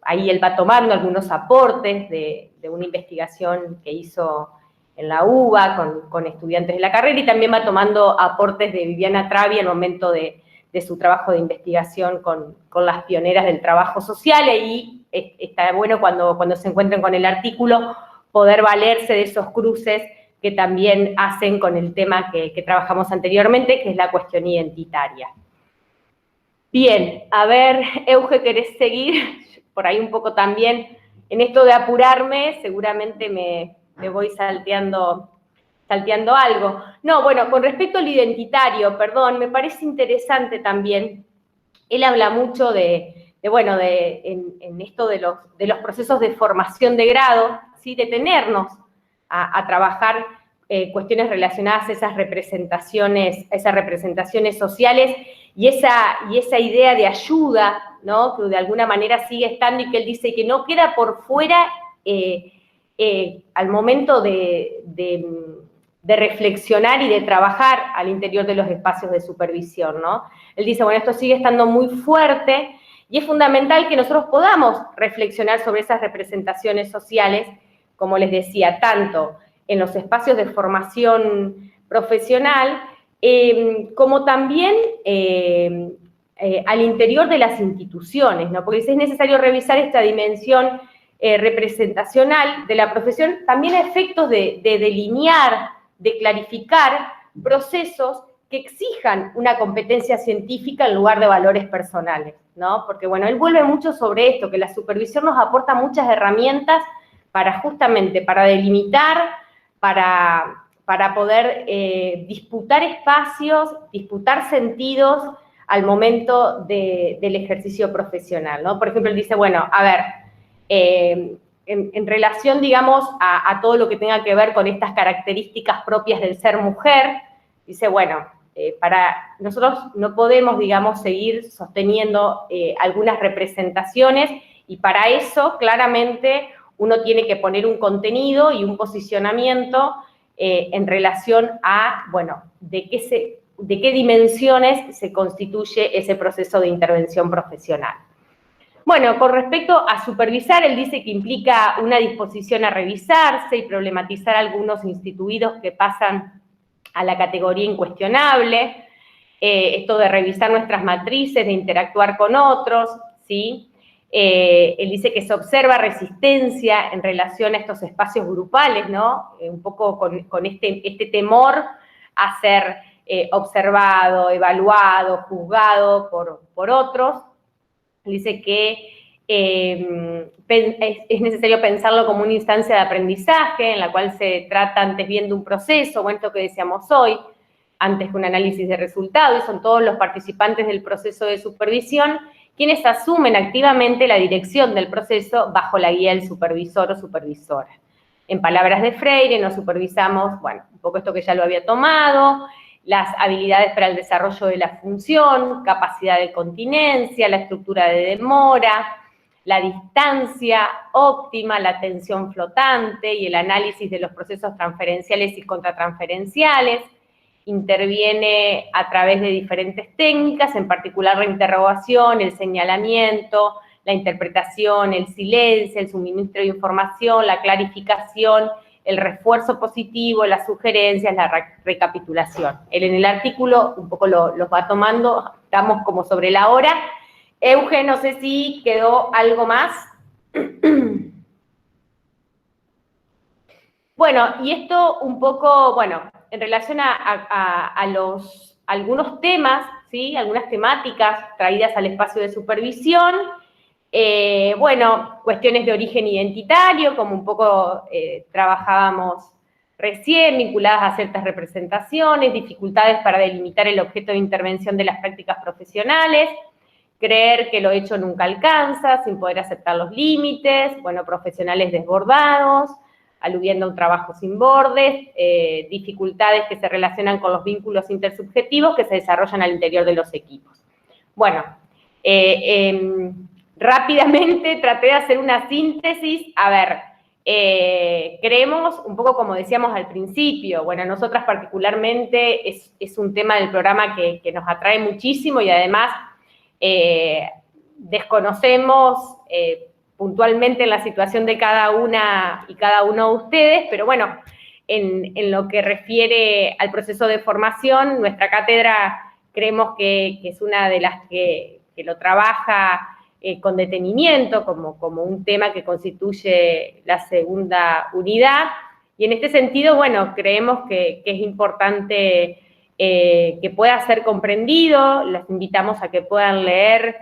Ahí él va tomando algunos aportes de una investigación que hizo en la UBA con estudiantes de la carrera, y también va tomando aportes de Viviana Travi al momento de su trabajo de investigación con las pioneras del trabajo social, y está bueno cuando se encuentren con el artículo poder valerse de esos cruces que también hacen con el tema que trabajamos anteriormente, que es la cuestión identitaria. Bien, a ver, Euge, ¿querés seguir? Por ahí un poco también, en esto de apurarme, seguramente me voy salteando algo. No, bueno, con respecto al identitario, perdón, me parece interesante también, él habla mucho en esto de los procesos de formación de grado, ¿sí?, detenernos a trabajar cuestiones relacionadas a esas representaciones sociales y esa idea de ayuda, ¿no?, que de alguna manera sigue estando y que él dice que no queda por fuera al momento de reflexionar y de trabajar al interior de los espacios de supervisión, ¿no? Él dice, bueno, esto sigue estando muy fuerte y es fundamental que nosotros podamos reflexionar sobre esas representaciones sociales, como les decía, tanto en los espacios de formación profesional, como también al interior de las instituciones, ¿no? Porque es necesario revisar esta dimensión representacional de la profesión, también a efectos de delinear, de clarificar procesos que exijan una competencia científica en lugar de valores personales, ¿no? Porque, bueno, él vuelve mucho sobre esto, que la supervisión nos aporta muchas herramientas justamente para delimitar, para poder disputar espacios, disputar sentidos al momento del ejercicio profesional, ¿no? Por ejemplo, él dice, bueno, a ver, en relación, digamos, a todo lo que tenga que ver con estas características propias del ser mujer, dice, bueno, nosotros no podemos, digamos, seguir sosteniendo algunas representaciones, y para eso, claramente, uno tiene que poner un contenido y un posicionamiento en relación a, bueno, de qué dimensiones se constituye ese proceso de intervención profesional. Bueno, con respecto a supervisar, él dice que implica una disposición a revisarse y problematizar algunos instituidos que pasan a la categoría incuestionable, esto de revisar nuestras matrices, de interactuar con otros, ¿sí? Él dice que se observa resistencia en relación a estos espacios grupales, ¿no? Un poco con este temor a ser observado, evaluado, juzgado por otros. Dice que es necesario pensarlo como una instancia de aprendizaje en la cual se trata antes bien de un proceso, o esto que decíamos hoy, antes que un análisis de resultados, y son todos los participantes del proceso de supervisión quienes asumen activamente la dirección del proceso bajo la guía del supervisor o supervisora. En palabras de Freire, nos supervisamos, bueno, un poco esto que ya lo había tomado, las habilidades para el desarrollo de la función, capacidad de continencia, la estructura de demora, la distancia óptima, la atención flotante y el análisis de los procesos transferenciales y contratransferenciales. Interviene a través de diferentes técnicas, en particular la interrogación, el señalamiento, la interpretación, el silencio, el suministro de información, la clarificación, el refuerzo positivo, las sugerencias, la recapitulación. Él en el artículo un poco los va tomando, estamos como sobre la hora. Euge, no sé si quedó algo más. Bueno, y esto un poco, bueno, en relación a algunos temas, ¿sí? Algunas temáticas traídas al espacio de supervisión. Bueno, cuestiones de origen identitario, como un poco trabajábamos recién, vinculadas a ciertas representaciones, dificultades para delimitar el objeto de intervención de las prácticas profesionales, creer que lo hecho nunca alcanza, sin poder aceptar los límites, bueno, profesionales desbordados, aludiendo a un trabajo sin bordes, dificultades que se relacionan con los vínculos intersubjetivos que se desarrollan al interior de los equipos. Bueno, rápidamente traté de hacer una síntesis. A ver, creemos, un poco como decíamos al principio, bueno, nosotras particularmente es un tema del programa que nos atrae muchísimo y además desconocemos puntualmente la situación de cada una y cada uno de ustedes, pero bueno, en lo que refiere al proceso de formación, nuestra cátedra creemos que es una de las que lo trabaja con detenimiento como un tema que constituye la segunda unidad, y en este sentido, bueno, creemos que es importante que pueda ser comprendido. Los invitamos a que puedan leer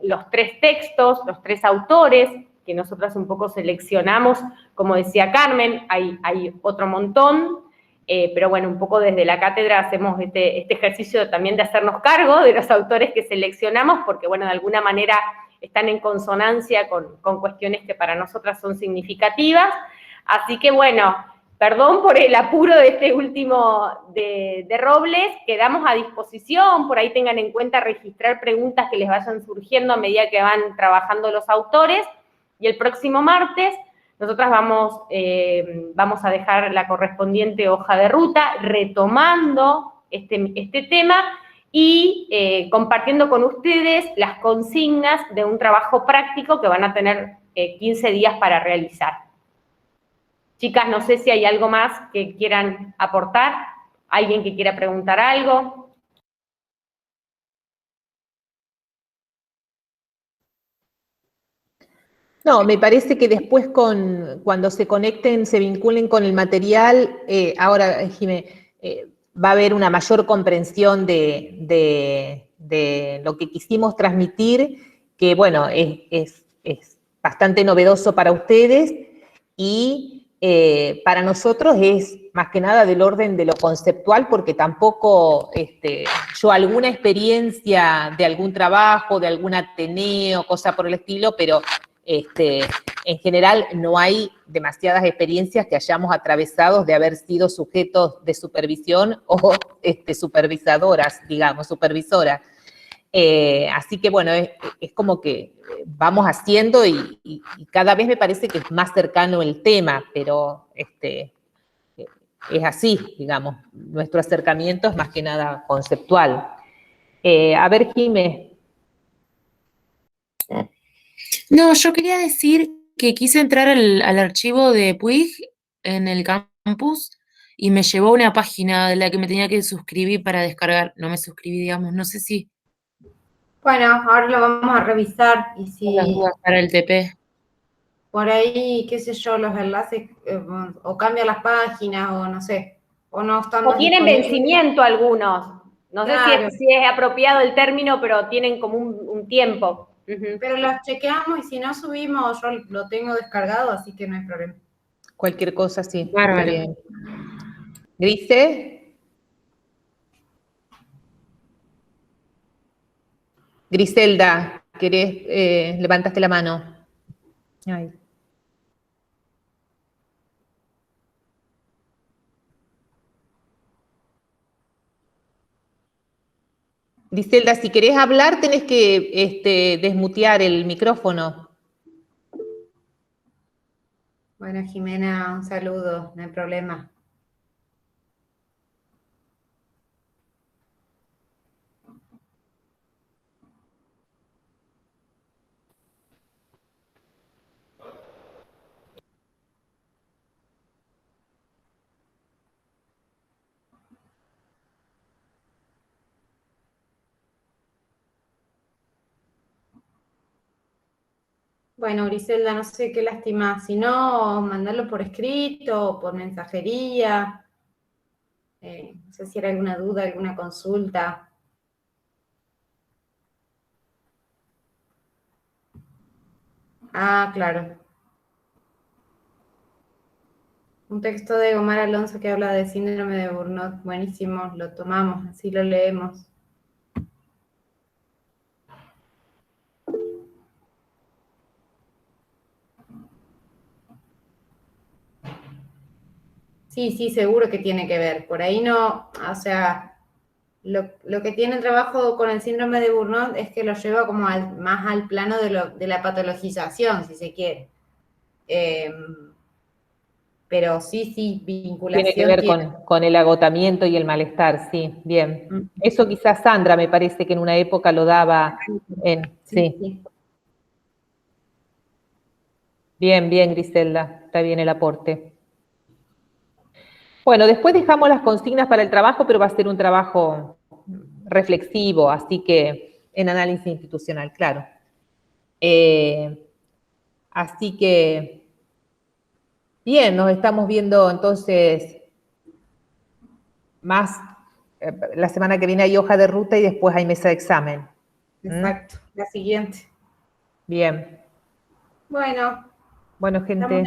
los 3 textos, los 3 autores, que nosotras un poco seleccionamos, como decía Carmen, hay otro montón, pero bueno, un poco desde la cátedra hacemos este ejercicio también de hacernos cargo de los autores que seleccionamos, porque bueno, de alguna manera están en consonancia con cuestiones que para nosotras son significativas. Así que bueno, perdón por el apuro de este último de Robles, quedamos a disposición, por ahí tengan en cuenta registrar preguntas que les vayan surgiendo a medida que van trabajando los autores, y el próximo martes nosotras vamos a dejar la correspondiente hoja de ruta retomando este tema y compartiendo con ustedes las consignas de un trabajo práctico que van a tener 15 días para realizar. Chicas, no sé si hay algo más que quieran aportar, alguien que quiera preguntar algo. No, me parece que después cuando se conecten, se vinculen con el material, ahora, Jimé, va a haber una mayor comprensión de lo que quisimos transmitir, que bueno, es bastante novedoso para ustedes y para nosotros es más que nada del orden de lo conceptual, porque tampoco yo alguna experiencia de algún trabajo, de algún ateneo, cosa por el estilo, pero en general no hay demasiadas experiencias que hayamos atravesado de haber sido sujetos de supervisión o supervisadoras, digamos, supervisoras. Así que bueno, es como que vamos haciendo y cada vez me parece que es más cercano el tema, pero es así, digamos, nuestro acercamiento es más que nada conceptual. A ver, Jimé. No, yo quería decir que quise entrar al archivo de Puig en el campus y me llevó a una página de la que me tenía que suscribir para descargar. No me suscribí, digamos, no sé si. Bueno, ahora lo vamos a revisar y si Las dudas para el TP. por ahí, qué sé yo, los enlaces o cambian las páginas o no sé, o no están O más tienen disponibles. vencimiento algunos. No Claro. sé si es apropiado el término, pero tienen como un tiempo. Pero los chequeamos y si no subimos, yo lo tengo descargado, así que no hay problema. Cualquier cosa, sí. Bárbaro. Está bien. ¿Grise? Griselda, ¿querés? Levantaste la mano. Ay. Griselda, si querés hablar, tenés que desmutear el micrófono. Bueno, Jimena, un saludo, no hay problema. Bueno, Griselda, no sé qué lástima. Si no, mandalo por escrito o por mensajería. No sé si era alguna duda, alguna consulta. Ah, claro. Un texto de Omar Alonso que habla de síndrome de Burnout. Buenísimo, lo tomamos, así lo leemos. Sí, sí, seguro que tiene que ver. Por ahí no, o sea, lo que tiene el trabajo con el síndrome de Burnout es que lo lleva como más al plano de la patologización, si se quiere. Pero sí, vinculación Tiene que ver con el agotamiento y el malestar, sí, bien. Eso quizás Sandra me parece que en una época lo daba en... Sí. Bien, bien, Griselda, está bien el aporte. Bueno, después dejamos las consignas para el trabajo, pero va a ser un trabajo reflexivo, así que en análisis institucional, claro. Así que, bien, nos estamos viendo entonces más, la semana que viene hay hoja de ruta y después hay mesa de examen. Exacto, la siguiente. Bien. Bueno. Bueno, gente.